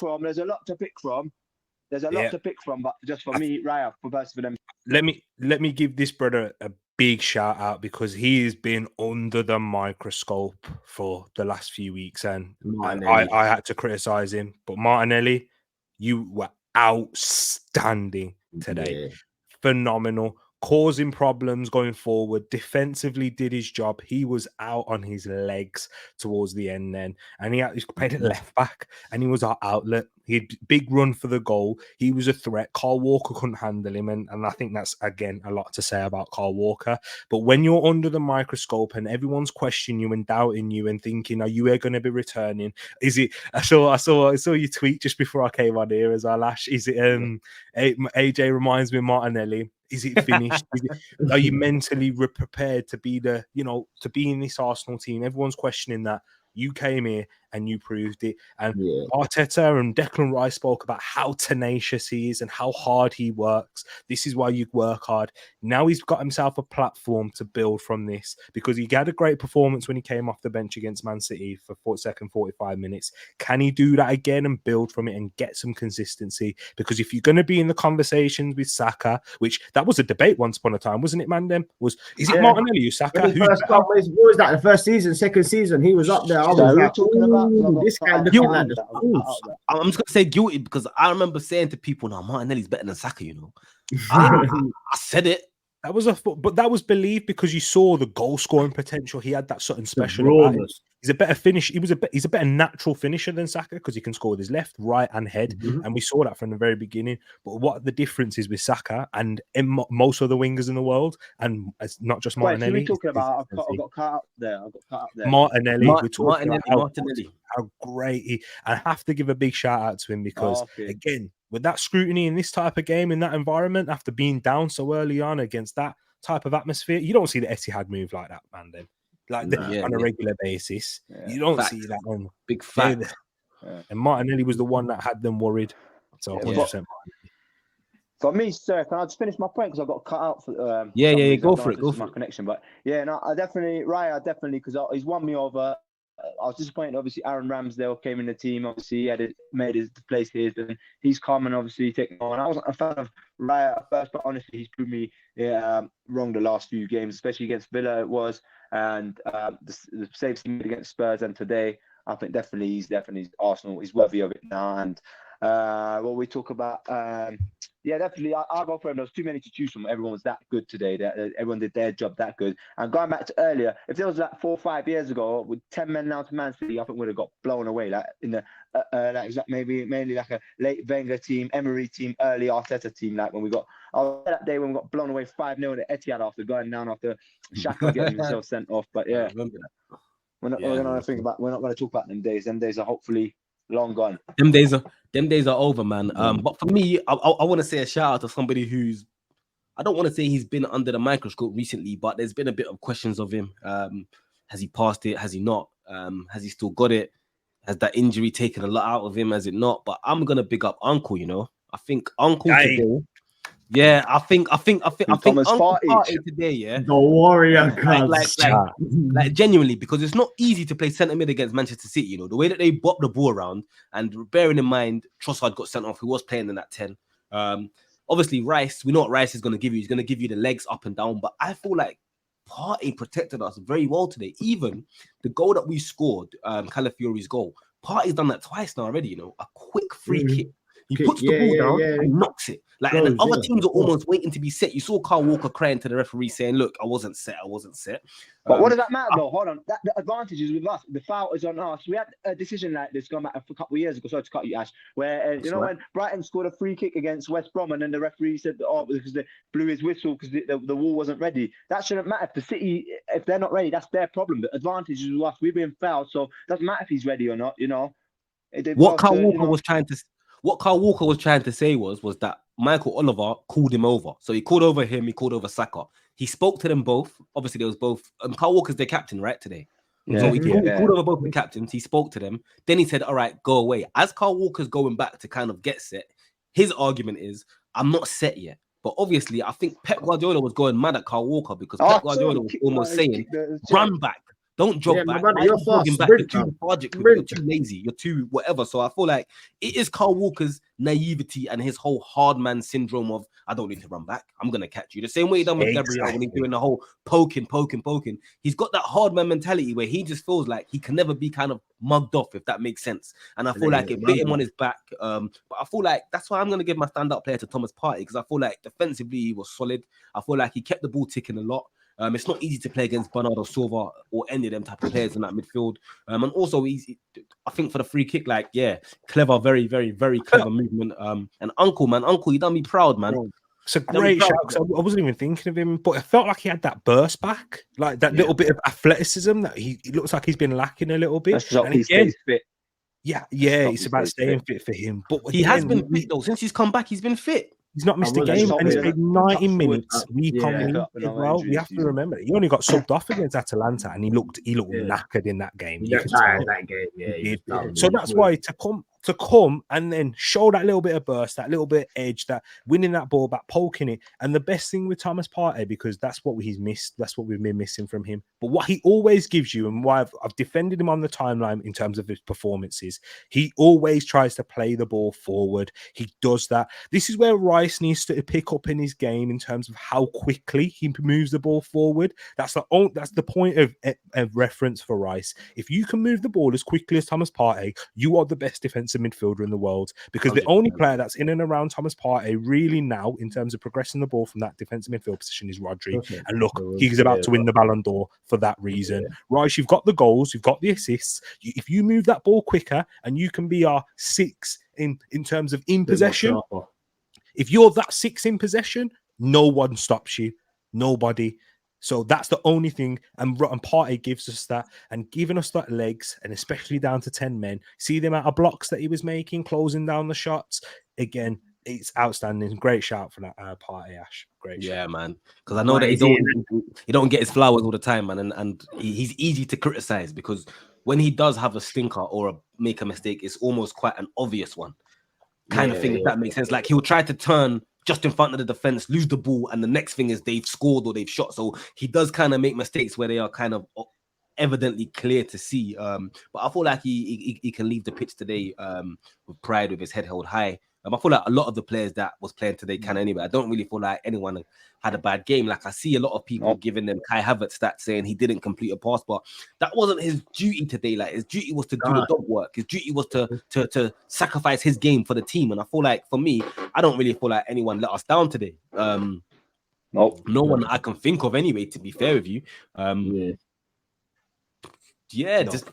from. But just for me, Raya, for both of them. Let me give this brother a big shout out because he has been under the microscope for the last few weeks, and I had to criticize him. But Martinelli, you were outstanding today. Yeah. Phenomenal. Causing problems going forward, defensively did his job. He was out on his legs towards the end then, and he played at left back, and he was our outlet. He had big run for the goal. He was a threat. Kyle Walker couldn't handle him, and I think that's, again, a lot to say about Kyle Walker. But when you're under the microscope and everyone's questioning you and doubting you and thinking, are you going to be returning? Is it? I saw your tweet just before I came on here as well, Ash. Is it? AJ reminds me of Martinelli. Is it finished? Are you mentally prepared to be to be in this Arsenal team? Everyone's questioning that. You came here and you proved it. And Arteta and Declan Rice spoke about how tenacious he is and how hard he works. This is why you work hard. Now he's got himself a platform to build from this because he had a great performance when he came off the bench against Man City for 45 minutes. Can he do that again and build from it and get some consistency? Because if you're going to be in the conversations with Saka, which that was a debate once upon a time, wasn't it, Mandem? Is it Martinelli or Saka? What was that? The first season, second season, he was up there. I was like, talking about this guy looking like the fools. I'm just gonna say guilty because I remember saying to people, "No, Martinelli's better than Saka." You know, I said it. That was believed because you saw the goal scoring potential. He had that something special about him. He's a better finish. He's a better natural finisher than Saka because he can score with his left, right, and head. And we saw that from the very beginning. But what the difference is with Saka and most other wingers in the world, and it's not just Martinelli. Wait, talking about? I got cut up there. Martinelli. We're talking about how great he. I have to give a big shout out to him because again, with that scrutiny in this type of game, in that environment, after being down so early on against that type of atmosphere, you don't see the Etihad move like that, man. Then. On a regular basis. You don't see that on big fact. And Martinelli was the one that had them worried. So 100%. For me, sir, can I just finish my point because I got cut out for go for it. Go for my connection. But yeah, no, Raya definitely because he's won me over. I was disappointed. Obviously, Aaron Ramsdale came in the team. Obviously, he had made his place his, and he's come and obviously taken on. I wasn't a fan of Raya at first, but honestly, he's proved me wrong the last few games, especially against Villa. It was, and the saves he made against Spurs and today, I think he's definitely Arsenal. He's worthy of it now. And what we talk about, yeah, definitely. I'll go for him. There was too many to choose from. Everyone was that good today. Everyone did their job that good. And going back to earlier, if there was like 4 or 5 years ago with 10 men now to Man City, I think we'd have got blown away. Like in the mainly like a late Wenger team, Emery team, early Arteta team. Like when we got that day when we got blown away 5-0 at Etihad after going down after Xhaka getting himself sent off. But yeah, we're not going to talk about them days. Them days are hopefully long gone. Them days are over, man. But for me, I want to say a shout out to somebody who's, I don't want to say he's been under the microscope recently, but there's been a bit of questions of him. Has he passed it? Has he not? Has he still got it? Has that injury taken a lot out of him? Has it not? But I'm gonna big up Uncle. You know, I think Uncle today. Yeah, I think Thomas Uncle Partey Partey today. Yeah, The warrior, like genuinely, because it's not easy to play centre mid against Manchester City. You know, the way that they bop the ball around, and bearing in mind Trossard got sent off, who was playing in that 10. Obviously Rice, we know what Rice is going to give you. He's going to give you the legs up and down, but I feel like Partey protected us very well today. Even the goal that we scored, Calafiori's goal, Partey's done that twice now already. You know, a quick free kick. He puts the ball down and knocks it. Like, and other teams are almost waiting to be set. You saw Carl Walker crying to the referee saying, "Look, I wasn't set. But what does that matter though? Hold on. The advantage is with us. The foul is on us. We had a decision like this going back a couple of years ago. Sorry to cut you, Ash. Where when Brighton scored a free kick against West Brom, and then the referee said, "Oh, because they blew his whistle because the wall wasn't ready." That shouldn't matter. If the City, if they're not ready, that's their problem. The advantage is with us. We've been fouled, so it doesn't matter if he's ready or not. You know. What Carl Walker was trying to say was that Michael Oliver called him over. So he called over him, he called over Saka. He spoke to them both. Obviously, there was both. Carl Walker's their captain, right, today. Yeah, so he called over both the captains. He spoke to them. Then he said, "All right, go away." As Carl Walker's going back to kind of get set, his argument is, "I'm not set yet." But obviously, I think Pep Guardiola was going mad at Carl Walker because Pep Guardiola was almost saying, "Run back. Don't jog back. Brother, you're fast. You're too lethargic. You're too lazy. You're too whatever." So I feel like it is Carl Walker's naivety and his whole hard man syndrome of, "I don't need to run back. I'm gonna catch you." The same way he done with Gabriel when he's doing the whole poking. He's got that hard man mentality where he just feels like he can never be kind of mugged off, if that makes sense. And I feel like it bit him on his back. But I feel like that's why I'm gonna give my standout player to Thomas Partey, because I feel like defensively he was solid. I feel like he kept the ball ticking a lot. It's not easy to play against Bernardo Silva or any of them type of players in that midfield. And also, I think for the free kick, clever, very, very, very clever movement. And Uncle, you done me proud, man. It's a great shout. I wasn't even thinking of him, but I felt like he had that burst back, like that little bit of athleticism that he looks like he's been lacking a little bit. And again, fit. Yeah, it's about staying fit for him. But he has been fit though. Since he's come back, he's been fit. He's not missed a game, and he's played 90 minutes. We have to remember he only got subbed off against Atalanta, and he looked knackered in that game. So that's why to come and then show that little bit of burst, that little bit of edge, that winning that ball back, poking it. And the best thing with Thomas Partey, because that's what he's missed, that's what we've been missing from him. But what he always gives you, and why I've defended him on the timeline in terms of his performances, he always tries to play the ball forward. He does that. This is where Rice needs to pick up in his game in terms of how quickly he moves the ball forward. That's the point of reference for Rice. If you can move the ball as quickly as Thomas Partey, you are the best defensive midfielder in the world, because 100%. The only player that's in and around Thomas Partey really now in terms of progressing the ball from that defensive midfield position is Rodri. And look, he's about to win the Ballon d'Or for that reason. Rice, you've got the goals, you've got the assists. If you move that ball quicker and you can be our 6 in terms of in possession, if you're that 6 in possession, no one stops you. Nobody. So that's the only thing, and Partey gives us that, and giving us that legs, and especially down to 10 men. See the amount of blocks that he was making, closing down the shots. Again, it's outstanding. Great shout for that Partey, Ash. Great shout. Yeah, man. Because I know that he don't get his flowers all the time, man, and he's easy to criticize, because when he does have a stinker or make a mistake, it's almost quite an obvious one. Kind of thing, if that makes sense. Like, he'll try to turn just in front of the defense, lose the ball, and the next thing is they've scored or they've shot. So he does kind of make mistakes where they are kind of evidently clear to see. But I feel like he can leave the pitch today with pride, with his head held high. I feel like a lot of the players that was playing today can anyway. I don't really feel like anyone had a bad game. Like I see a lot of people giving them Kai Havertz stats saying he didn't complete a pass, but that wasn't his duty today. Like his duty was to do the dog work. His duty was to sacrifice his game for the team. And I feel like for me, I don't really feel like anyone let us down today. No one I can think of anyway. To be fair with you, just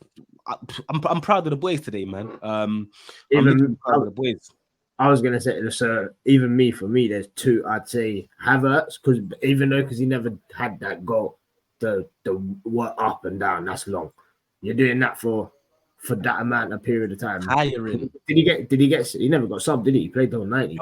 I'm proud of the boys today, man. I'm proud of the boys. I was gonna say, so even for me, there's two. I'd say Havertz, because he never had that goal, the work up and down. That's long. You're doing that for that amount of period of time. Tiring. Did he get? He never got subbed, did he? He played the whole 90.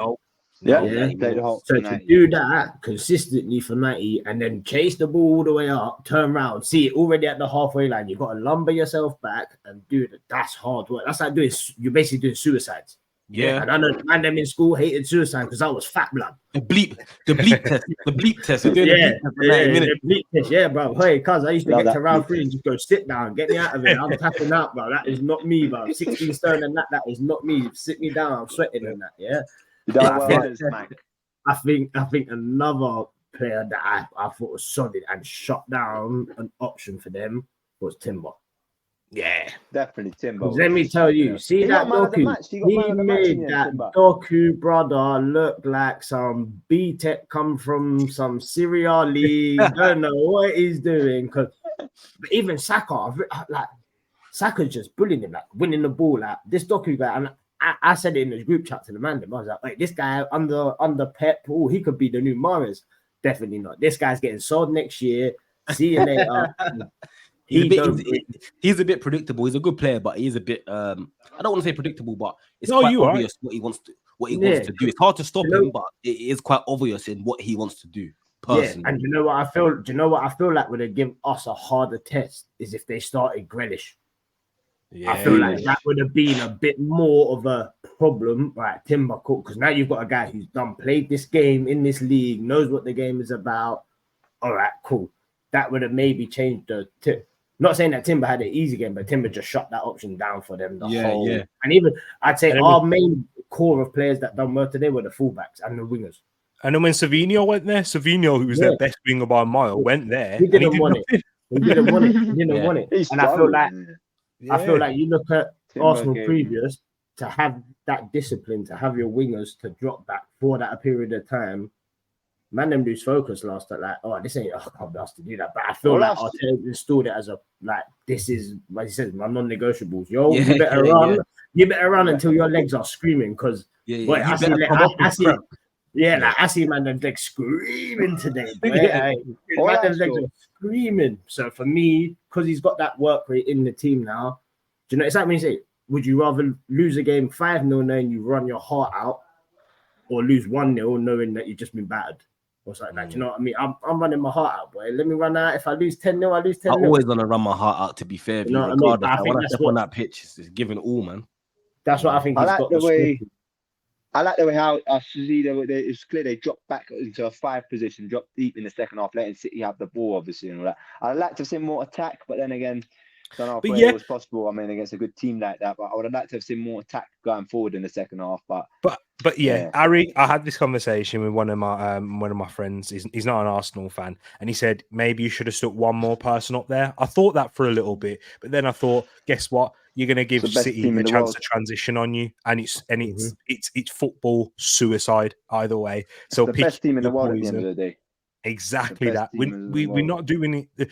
Yeah. Played the whole so 90. to do that consistently for 90 and then chase the ball all the way up, turn around, see it already at the halfway line. You've got to lumber yourself back and do it. That's hard work. That's like you're basically doing suicides. Yeah, and I know man them in school hated suicide because I was fat blood. The bleep test. We're doing the bleep test. Yeah, bro. Hey, cuz I used to get to round 3 and just go sit down, get me out of it. I'm tapping out, bro. That is not me, bro. 16 stone and that is not me. Sit me down. I'm sweating and that. Yeah. I think another player that I thought was solid and shut down an option for them was Timber. Yeah, definitely Timber. Let me tell you, see that Doku? He made that Doku brother look like some B-Tech come from some Syria league. Don't know what he's doing. But even Saka, Saka's just bullying him, like winning the ball. Like this Doku guy, and I said it in the group chat to the man. I was like, wait, this guy under Pep, he could be the new Mahrez. Definitely not. This guy's getting sold next year. See you later. He's a bit predictable. He's a good player, but he's a bit I don't want to say predictable, but it's quite obvious what he wants to do. It's hard to stop him, but it is quite obvious in what he wants to do personally. Yeah, and you know what I feel? Do you know what I feel like would have given us a harder test is if they started Grealish. Yeah, I feel like that would have been a bit more of a problem, right? Timber Cook, because now you've got a guy who's played this game in this league, knows what the game is about. All right, cool. That would have maybe changed the tip. Not saying that Timber had an easy game, but Timber just shut that option down for them. And even I'd say our main core of players that done well today were the fullbacks and the wingers. And then when Savinho went there, who was their best winger by a mile, went there. He didn't want it. He didn't want it. And I feel like you look at Arsenal previous to have that discipline, to have your wingers to drop back for that period of time. Man, them lose focus last at this ain't I can't be asked to do that. But I feel like Arteta installed it as this is like he says, my non-negotiables. You better run. Yeah. You better run until your legs are screaming because I see man them legs screaming today. Man, them legs are screaming. So for me, because he's got that work rate in the team now, do you know it's like when you say, would you rather lose a game 5-0 knowing you run your heart out, or lose 1-0 knowing that you've just been battered? Or something like that. You know what I mean? I'm running my heart out, boy. Let me run out. If I lose 10-0, I lose 10-0. I always want to run my heart out, to be fair. You know what I mean? I think that's on that pitch, it's giving all, man. That's what I think. I like the way how it's clear they dropped back into a 5 position, dropped deep in the second half, letting City have the ball, obviously, and all that. I'd like to have seen more attack, but then again, I don't know if it was possible. I mean, against a good team like that, but I would have liked to have seen more attack going forward in the second half. But Ari, I had this conversation with one of my friends. He's not an Arsenal fan, and he said maybe you should have stuck one more person up there. I thought that for a little bit, but then I thought, guess what? You're going to give City a chance to transition on you, and it's football suicide either way. So the best team in the world at the end of the day. Exactly that. We're not doing it.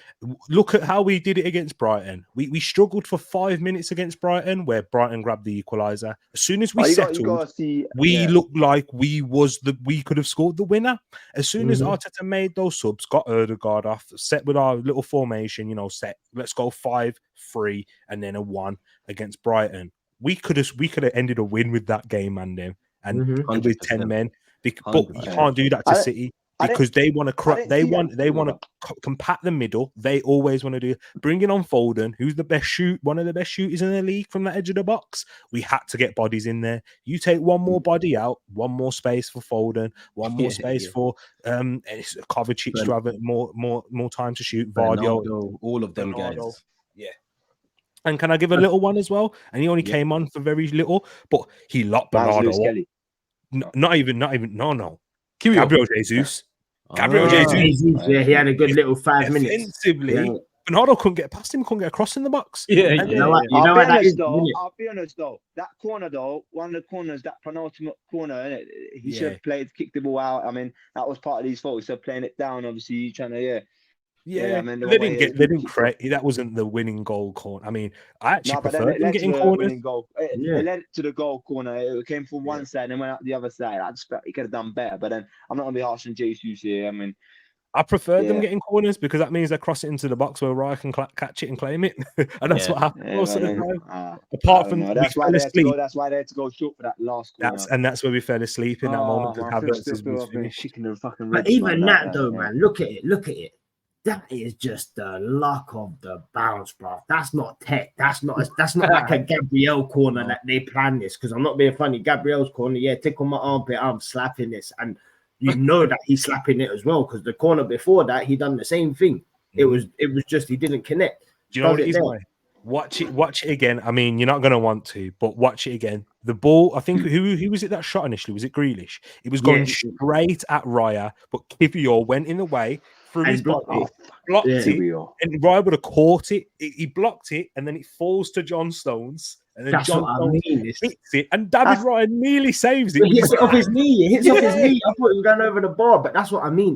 Look at how we did it against Brighton. We struggled for 5 minutes against Brighton, where Brighton grabbed the equaliser. As soon as we settled, we looked like we could have scored the winner. As soon as Arteta made those subs, got Ødegaard off, set with our little formation, set. Let's go 5-3 and then a 1 against Brighton. We could have ended a win with that game, man. And with 10 men, but you can't do that to City. Because they want to compact the middle. They always want to do bringing on Foden, who's one of the best shooters in the league from the edge of the box. We had to get bodies in there. You take one more body out, one more space for Foden, one more space for Kovacic to have more time to shoot. Vardy, all of them guys. Yeah. And can I give a little one as well? And he only came on for very little, but he locked Bernardo up. Kelly. Not even, no. Kiwior. Gabriel Jesus. Gabriel Jesus. Yeah, he had a good little 5 minutes. Offensively, Bernardo couldn't get past him, couldn't get across in the box. Yeah, And You know what? You know what that is. I'll be honest though. That corner though, one of the corners, that penultimate corner, he should have kicked the ball out. I mean, that was part of his fault. So playing it down, obviously, trying to, I mean, they didn't create. That wasn't the winning goal corner. I mean, I actually prefer them getting corners. It led to the goal corner. It came from one side and went out the other side. I just felt he could have done better. But then I'm not gonna be harsh on Jesus here. I mean, I prefer them getting corners because that means they cross it into the box where Raya can catch it and claim it, and that's what happened most of the time. Apart from that's why they had to go. That's why they had to go short for that last corner. That's where we fell asleep in that moment because Havertz was finished. But even that though, man, look at it. That is just the luck of the bounce, bro. That's not tech. That's not like a Gabriel corner that they planned this. Because I'm not being funny. Gabriel's corner, tickle my armpit, I'm slapping this, and you know that he's slapping it as well. Because the corner before that, he done the same thing. It was just he didn't connect. Do you know what it is? Watch it again. I mean, you're not going to want to, but watch it again. The ball, I think, who was it that shot initially? Was it Grealish? It was going straight at Raya, but Kiwior went in the way through his body, blocked it, and Raya would have caught it. He blocked it, and then it falls to John Stones, and then John Stones hits it, and David Raya nearly saves it. He hits it off his knee. I thought it was going over the bar, but that's what I mean.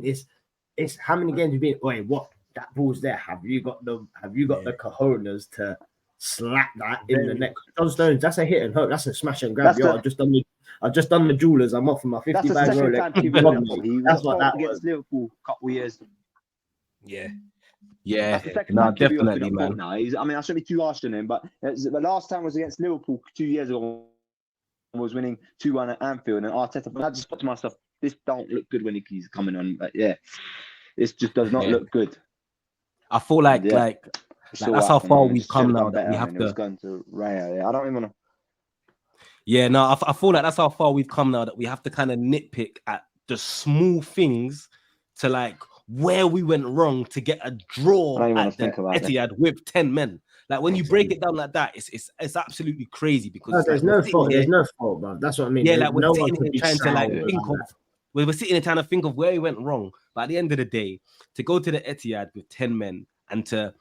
It's how many games you've been. Wait, what? That ball's there. Have you got the cojones to slap that in the neck? John Stones, that's a hit and hope. That's a smash and grab. I've just done the jewelers. I'm off for my 50 bag Rolex. That's what that was. Liverpool a couple of years. Yeah. No, definitely, man. Now. I mean, I shouldn't be too harsh on him, but the last time was against Liverpool 2 years ago. Was winning 2-1 at Anfield, and Arteta. But I just thought to myself, this don't look good when he's coming on. But this just does not look good. I feel like that's how far we've come now that we have to. Going to Raya. I don't even want to. Yeah, no, I feel like that's how far we've come now that we have to kind of nitpick at the small things to like where we went wrong to get a draw at the Etihad with 10 men. Like when you break it down like that, it's absolutely crazy because there's no fault. There's no fault, bro. That's what I mean. Yeah, like we're sitting here trying to like think of. We were sitting and trying to think of where we went wrong. But at the end of the day, to go to the Etihad with 10 men and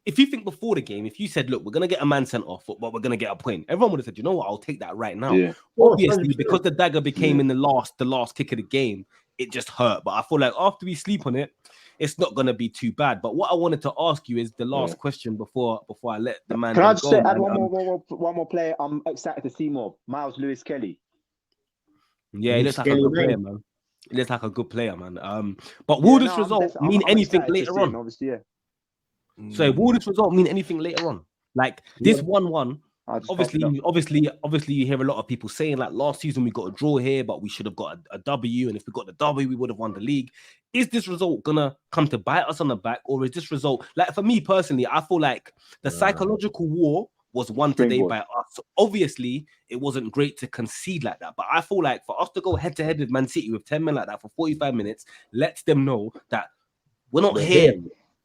if you think before the game, if you said, look, we're going to get a man sent off, but we're going to get a point, everyone would have said, you know what, I'll take that right now. Yeah. Obviously, because the dagger became in the last kick of the game, it just hurt. But I feel like after we sleep on it, it's not going to be too bad. But what I wanted to ask you is the last question before I let the man Can I just go, say, add one more player I'm excited to see more? Miles Lewis Kelly. Yeah, he looks like a good player, man. He looks like a good player, man. But will this result mean anything later on? Obviously, So will this result mean anything later on? Like this 1-1. Obviously, you hear a lot of people saying like last season we got a draw here, but we should have got a W, and if we got the W, we would have won the league. Is this result gonna come to bite us on the back, or is this result like for me personally? I feel like the psychological war was won today by us. So obviously, it wasn't great to concede like that, but I feel like for us to go head to head with Man City with 10 men like that for 45 minutes, lets them know that we're not here.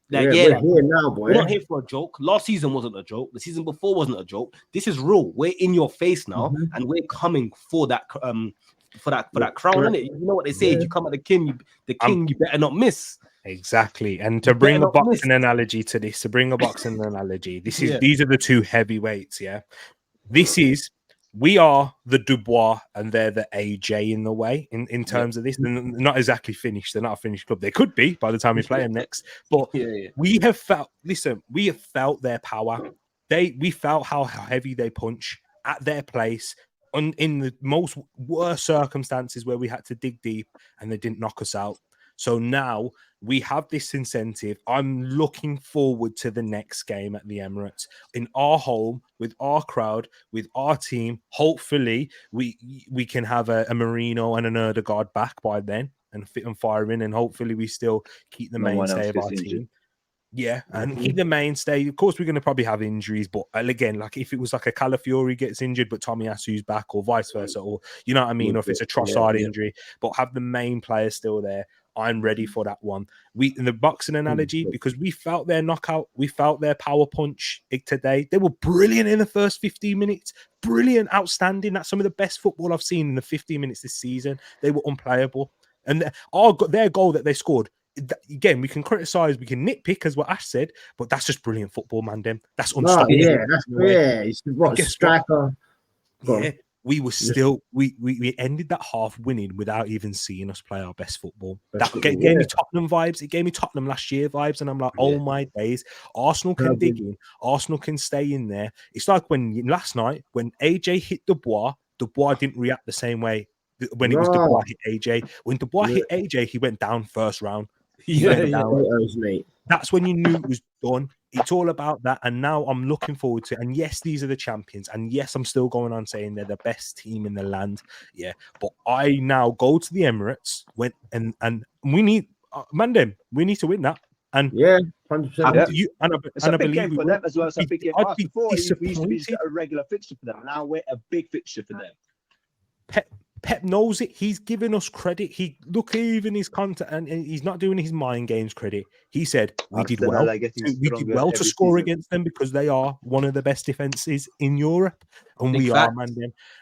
We're here now, boy. We're not here for a joke. Last season wasn't a joke. The season before wasn't a joke. This is real. We're in your face now, and we're coming for that crown, innit? You know what they say? If you come at the king, you better not miss. Exactly. And to bring a boxing analogy to this, these are the two heavyweights. Yeah, we are the Dubois and they're the AJ in the way in terms of this. They're not exactly finished. They're not a finished club. They could be by the time we play them next. But we have felt their power. We felt how heavy they punch at their place in the most worst circumstances where we had to dig deep and they didn't knock us out. So now we have this incentive. I'm looking forward to the next game at the Emirates in our home with our crowd, with our team. Hopefully, we can have a Marino and an Erdegaard back by then and fit and firing, and hopefully we still keep the mainstay of our team. Yeah, and keep the mainstay. Of course, we're going to probably have injuries, but again, like if it was like a Calafiori gets injured, but Tomiyasu's back, or vice versa, or you know what I mean, or if it's a Trossard injury, but have the main players still there. I'm ready for that one. We in the boxing analogy, because we felt their knockout, we felt their power punch today. They were brilliant in the first 15 minutes. Brilliant, outstanding. That's some of the best football I've seen in the 15 minutes this season. They were unplayable. And their goal that they scored, again, we can criticize, we can nitpick, as what Ash said, but that's just brilliant football, man. That's unstoppable. It's what striker. Yeah, we were still we ended that half winning without even seeing us play our best football. Gave me Tottenham vibes. It gave me Tottenham last year vibes, and I'm like, oh my days, Arsenal can dig in, Arsenal can stay in there. It's like when last night when AJ hit Dubois didn't react the same way when it was Dubois hit AJ. When Dubois hit AJ, he went down first round. That's when you knew it was done. It's all about that. And now I'm looking forward to it. And yes, these are the champions. And yes, I'm still going on saying they're the best team in the land. Yeah. But I now go to the Emirates and we need we need to win that. And 100%. I believe for them as well. It's a big game. Before we used to be a regular fixture for them. Now we're a big fixture for them. Pep knows it. He's giving us credit. Even his content, and he's not doing his mind games credit. He said we did well. We did well to score against them because they are one of the best defenses in Europe, and we are, man.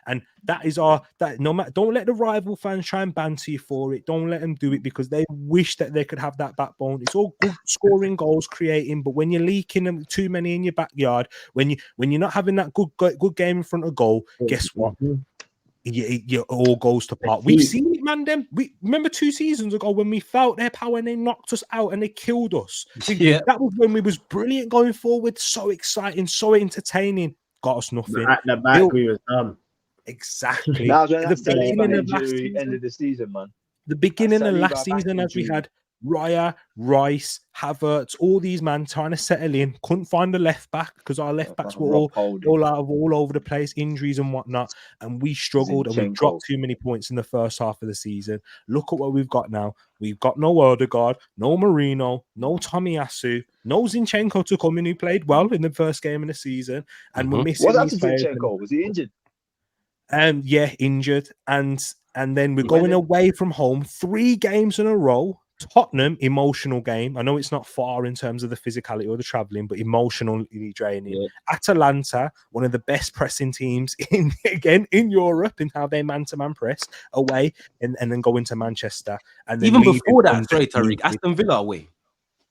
And that is no matter. Don't let the rival fans try and banter you for it. Don't let them do it because they wish that they could have that backbone. It's all good scoring goals, creating, but when you're leaking them too many in your backyard, when you're not having that good game in front of goal, guess what? It all goes to pot. We've seen it, man. We remember 2 seasons ago when we felt their power and they knocked us out and they killed us. That was when we was brilliant going forward, so exciting, so entertaining. Got us nothing. At the back, we was dumb. Exactly. That was the beginning of end of the season, man. The beginning of last season, as we had Raya, Rice, Havertz, all these men trying to settle in. Couldn't find a left back because our left backs were all over the place, injuries and whatnot. And we struggled and we dropped too many points in the first half of the season. Look at what we've got now. We've got no Odegaard, no Marino, no Tomiyasu, no Zinchenko to come in who played well in the first game of the season. And we're missing. What happened to Zinchenko? Was he injured? Yeah, injured. And then we're going away from home 3 games in a row. Tottenham, emotional game. I know it's not far in terms of the physicality or the travelling, but emotionally draining. Yeah. Atalanta, one of the best pressing teams in Europe in how they man-to-man press away, and then go into Manchester. And then even before that, sorry, Tariq, Aston Villa away.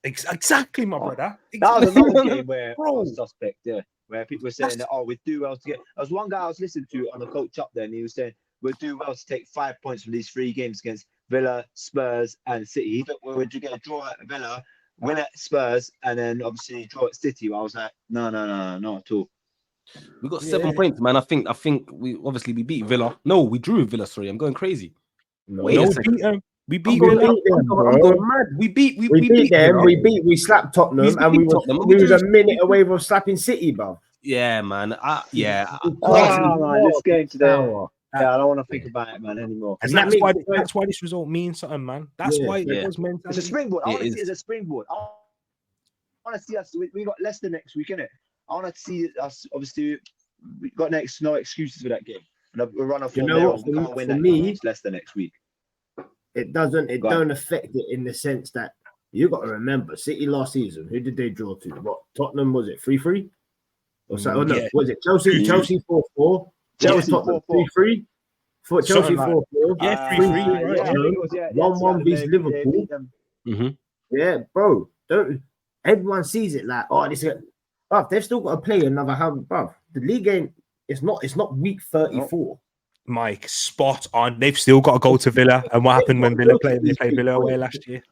Exactly, my brother. That was another game where I was suspect, where people were saying that, we'd do well to get. There was one guy I was listening to on the coach up there, and he was saying, we'll do well to take 5 points from these 3 games against Villa, Spurs, and City. He thought we were going to draw at Villa, win at Spurs, and then obviously draw at City. I was like, no, not at all. We got 7 points, man. I think we beat Villa. No, we drew with Villa. Sorry, I'm going crazy. We beat Villa. We beat them. We slapped Tottenham, and we was a minute away from slapping City, bro. Yeah, man. This game today. Yeah, I don't want to think about it, man, anymore. And that's why this result means something, man. That's why it was meant. It's a springboard. I want to see it as a springboard. I want to see us. We got Leicester next week, innit? I want to see us. Obviously, we got no excuses for that game. And we'll run off. We can't win that game against Leicester next week. It don't affect it in the sense that you got to remember City last season. Who did they draw to? What Tottenham was it? 3-3 or so? Oh, no, was it Chelsea? Chelsea 4-4. Chelsea 4-3. For Chelsea 4-4. Yeah, 3-3. 1-1 beats Liverpool. Yeah, bro. Don't everyone sees it like, this is. Bruv, they've still got to play another half. Bruv, the league game. It's not week 34. Mike, spot on. They've still got to go to Villa. And what happened when Villa played? They played Villa away last year.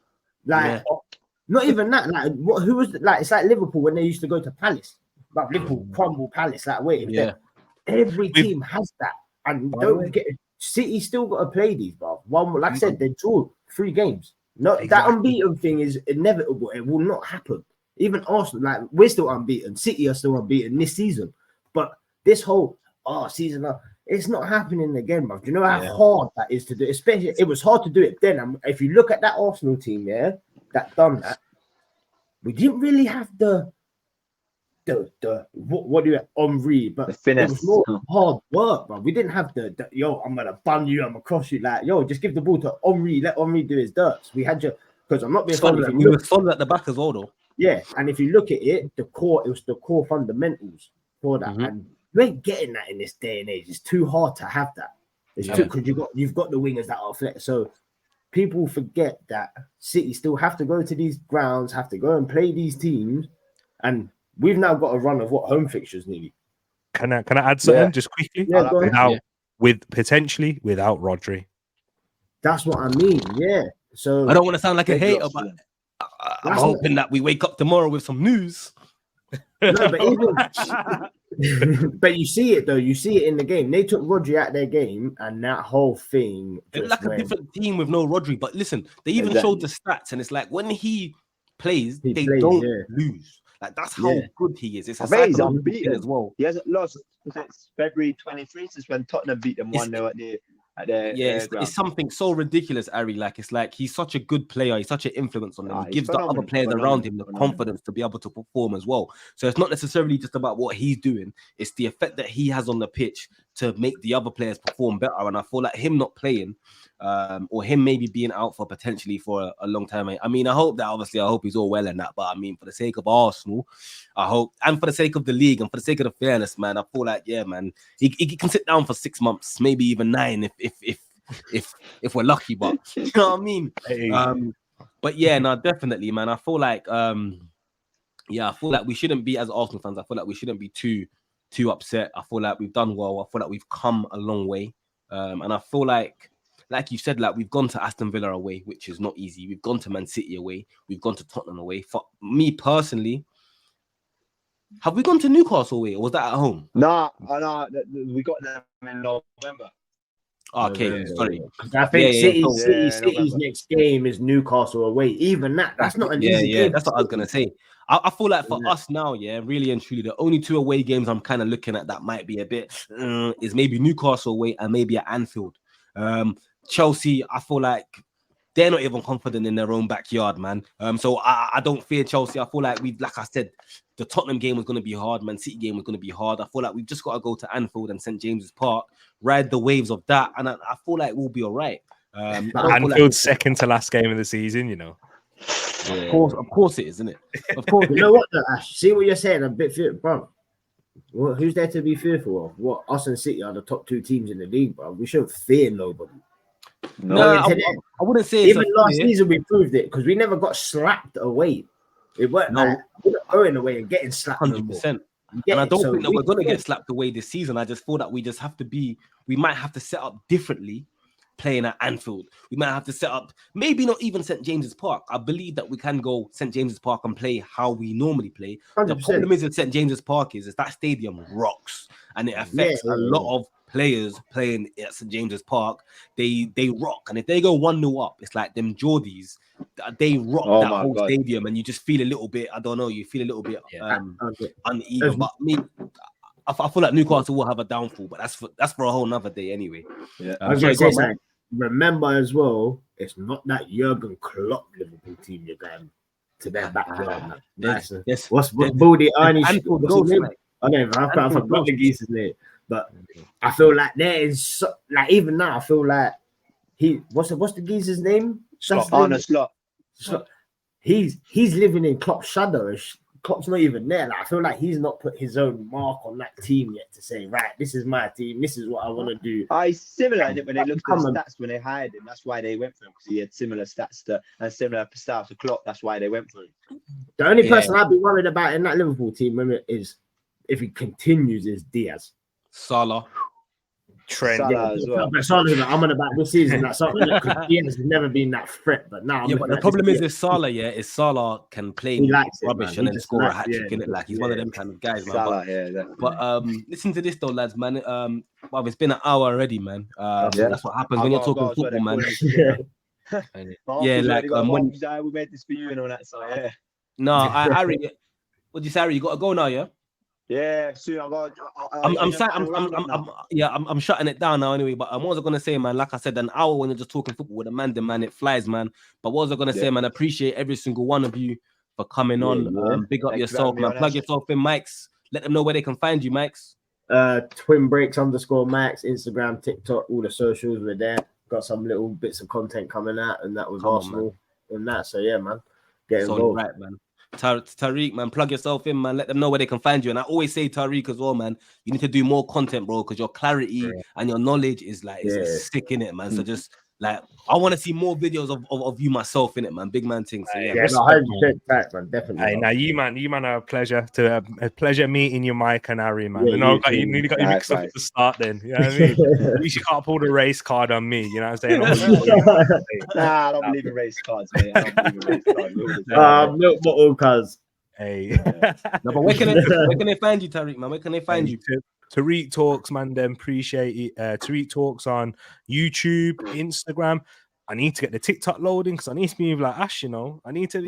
Not even that. Like, who was like? It's like Liverpool when they used to go to Palace. Like Liverpool crumble Palace. Like, wait, every team has that, and don't get City still got to play these, bro. Like I said, they drew 3 games. That unbeaten thing is inevitable. It will not happen. Even Arsenal, like we're still unbeaten. City are still unbeaten this season, but this whole season, it's not happening again, bro. Do you know how hard that is to do? Especially, it was hard to do it then. And if you look at that Arsenal team, that done that, we didn't really have the what do you Henri? But The it finesse. was more hard work, bro. We didn't have the yo, I'm gonna bum you, I'm gonna cross you. Like, yo, just give the ball to Henri, let Henri do his dirt. We had because I'm not being funny. We were solid at the back as well, though. Yeah, and if you look at it, it was the core fundamentals for that, and you ain't getting that in this day and age. It's too hard to have that. It's too because you've got the wingers that are flex. So people forget that City still have to go to these grounds, have to go and play these teams, and we've now got a run of home fixtures nearly. Can I add something just quickly? Yeah, go ahead. Potentially without Rodri. That's what I mean. Yeah. So I don't want to sound like a hater, but I'm hoping that we wake up tomorrow with some news. No, but but you see it though. You see it in the game. They took Rodri out their game, and that whole thing. It's like a different team with no Rodri. But listen, they even showed the stats, and it's like when he plays, they don't lose. Like that's how good he is. It's a he's psychological unbeaten thing as well. He hasn't lost since February 23, since when Tottenham beat them 1-0 at their it's something so ridiculous, Ari. Like it's like he's such a good player. He's such an influence on them. He gives the other players around him the confidence to be able to perform as well. So it's not necessarily just about what he's doing. It's the effect that he has on the pitch to make the other players perform better. And I feel like him not playing, or him maybe being out for potentially for a long time. I mean, I hope he's all well and that. But I mean, for the sake of Arsenal, I hope, and for the sake of the league and for the sake of the fairness, man, I feel like man, he can sit down for 6 months, maybe even 9 if we're lucky. But you know what I mean. But yeah, no, definitely, man. I feel like I feel like we shouldn't be, as Arsenal fans, I feel like we shouldn't be too upset. I feel like we've done well. I feel like we've come a long way. And I feel like you said, like we've gone to Aston Villa away, which is not easy. We've gone to Man City away. We've gone to Tottenham away. For me personally, have we gone to Newcastle away, or was that at home? No, we got them in November. Okay, sorry. I think City's next game is Newcastle away. Even that's not an easy game. That's what I was gonna say. I feel like for us now, really and truly, the only 2 away games I'm kind of looking at that might be a bit is maybe Newcastle away and maybe at Anfield. Chelsea, I feel like they're not even confident in their own backyard, man. So I don't fear Chelsea. I feel like like I said, the Tottenham game was going to be hard. Man City game was going to be hard. I feel like we've just got to go to Anfield and St. James's Park, ride the waves of that, and I feel like we'll be all right. Anfield's second to last game of the season, you know. Yeah. Of course it is, isn't it? Of course. You know what, Ash? See what you're saying? A bit fear, bro. Well, who's there to be fearful of? What, us and City are the top 2 teams in the league, bro. We shouldn't fear nobody. No, I wouldn't say even last season we proved it because we never got slapped away. It weren't like going away and getting slapped. 100%. And I don't think that we're gonna get slapped away this season. I just thought that we just have to we might have to set up differently playing at Anfield. We might have to set up maybe not even St. James's Park. I believe that we can go St. James's Park and play how we normally play. 100%. The problem is with St. James's Park is that stadium rocks and it affects a lot of players playing at St. James's Park. They rock, and if they go 1-0 up, it's like them Geordies. They rock that whole stadium, and you just feel a little bit. I don't know. You feel a little bit uneven. But me, I feel like Newcastle will have a downfall, but that's for a whole nother day anyway. Yeah. Remember as well, it's not that Jurgen Klopp Liverpool team you're going to their backyard. What's Baldy Arnie? I forgot the geese's name. But I feel like there is like even now I feel like what's the geezer's name? Slot. He's living in Klopp's shadow. Klopp's not even there. Like, I feel like he's not put his own mark on that team yet to say, right, this is my team. This is what I want to do. It's similar when they looked at the stats when they hired him. That's why they went for him, because he had similar stats and similar style to Klopp. That's why they went for him. The only person I'd be worried about in that Liverpool team is if he continues is Diaz. Salah. Trent. Salah as well. But Salah, I'm on about this season. That's something because Diaz has never been that threat. But now, but the problem is with Salah, is Salah can play rubbish and then score a hat trick in it. Like he's one of them kind of guys, man. Salah, but listen to this though, lads, man. Well, it's been an hour already, man. That's what happens when you're talking football, man. When we made this for you and all that. So no, Harry, what do you say, Harry? You got to go now, yeah. Yeah, soon I'm shutting it down now anyway. But what was I gonna say, man? Like I said, an hour when you're just talking football with a man, it flies, man. But what was I gonna say, man? I appreciate every single one of you for coming on. Yeah. Big up Thank you for yourself, having me man. on, Plug Ash. yourself in, Mikes. Let them know where they can find you, Mikes. Twin breaks _Max, Instagram, TikTok, all the socials. We're there. Got some little bits of content coming out, and that was Come on, Arsenal and that. So yeah, man, get Solid, involved. right, man. Tariq, man, plug yourself in, man. Let them know where they can find you. And I always say, Tariq, as well, man, you need to do more content, bro, because your clarity and your knowledge is like it's sick in it, man. So just like I want to see more videos of you myself in it, man. Big man thing. So yeah, Yeah, no, 100% back, man. Definitely. Hey, now you man are a pleasure meeting you, Mike and Harry, man. Yeah, I know you you too. nearly got you mixed up Nice. at the start. Then you know what I mean. At least you can't pull the race card on me. You know what I'm saying? Nah, I don't believe in race cards, mate. I don't believe in race cards. Milk bottle, cuz. Hey, no, but where can they find you, Tariq, man? Where can they find you? Tariq Talks, man. Then appreciate it. Tariq Talks on YouTube, Instagram. I need to get the TikTok loading because I need to be like Ash, you know. I need to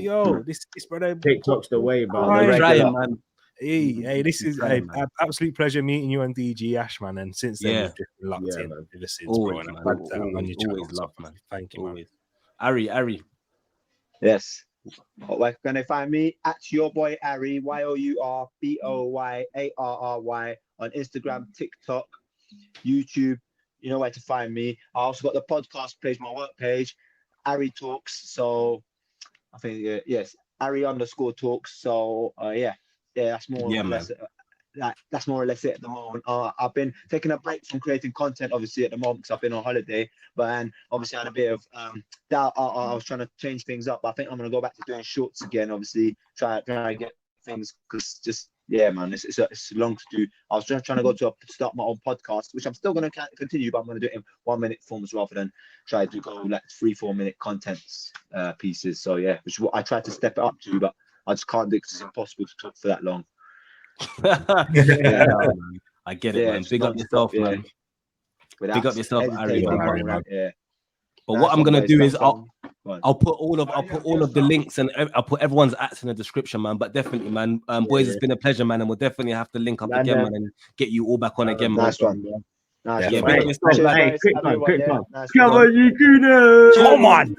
this brother. TikTok's the way, bro. I'm trying, man. Hey, this is trying, an absolute pleasure meeting you on DG Ash, man. And since then, we've just been locked in man. ever since, Always, bro. And man. I'm glad to have on your channel. Always love, man. Thank you, Always. Ari. Yes. Where can they find me? At your boy Ari, YOURBOYARRY on Instagram, TikTok, YouTube. You know where to find me. I also got the podcast page, my work page, Ari Talks. So I think yes, Ari _talks. So that's more or less. That's more or less it at the moment. I've been taking a break from creating content, obviously, at the moment because I've been on holiday. But obviously, I had a bit of doubt. I was trying to change things up. But I think I'm going to go back to doing shorts again. Obviously, try to get things because man, it's long to do. I was just trying to start my own podcast, which I'm still going to continue, but I'm going to do it in 1 minute forms rather than try to go like 3-4 minute contents pieces. So yeah, which is what I try to step it up to, but I just can't do it because it's impossible to talk for that long. I get it, man. Big up yourself, man. Big up yourself, Ari. Man. But what I'm gonna do is I'll put all of the links and I'll put everyone's ats in the description, man. But definitely, man, boys, it's been a pleasure, man, and we'll definitely have to link up again, man, and get you all back on again, man. Nice one. Yeah, big up yourself, quick one. Nice Come on, you Kuno. Come on.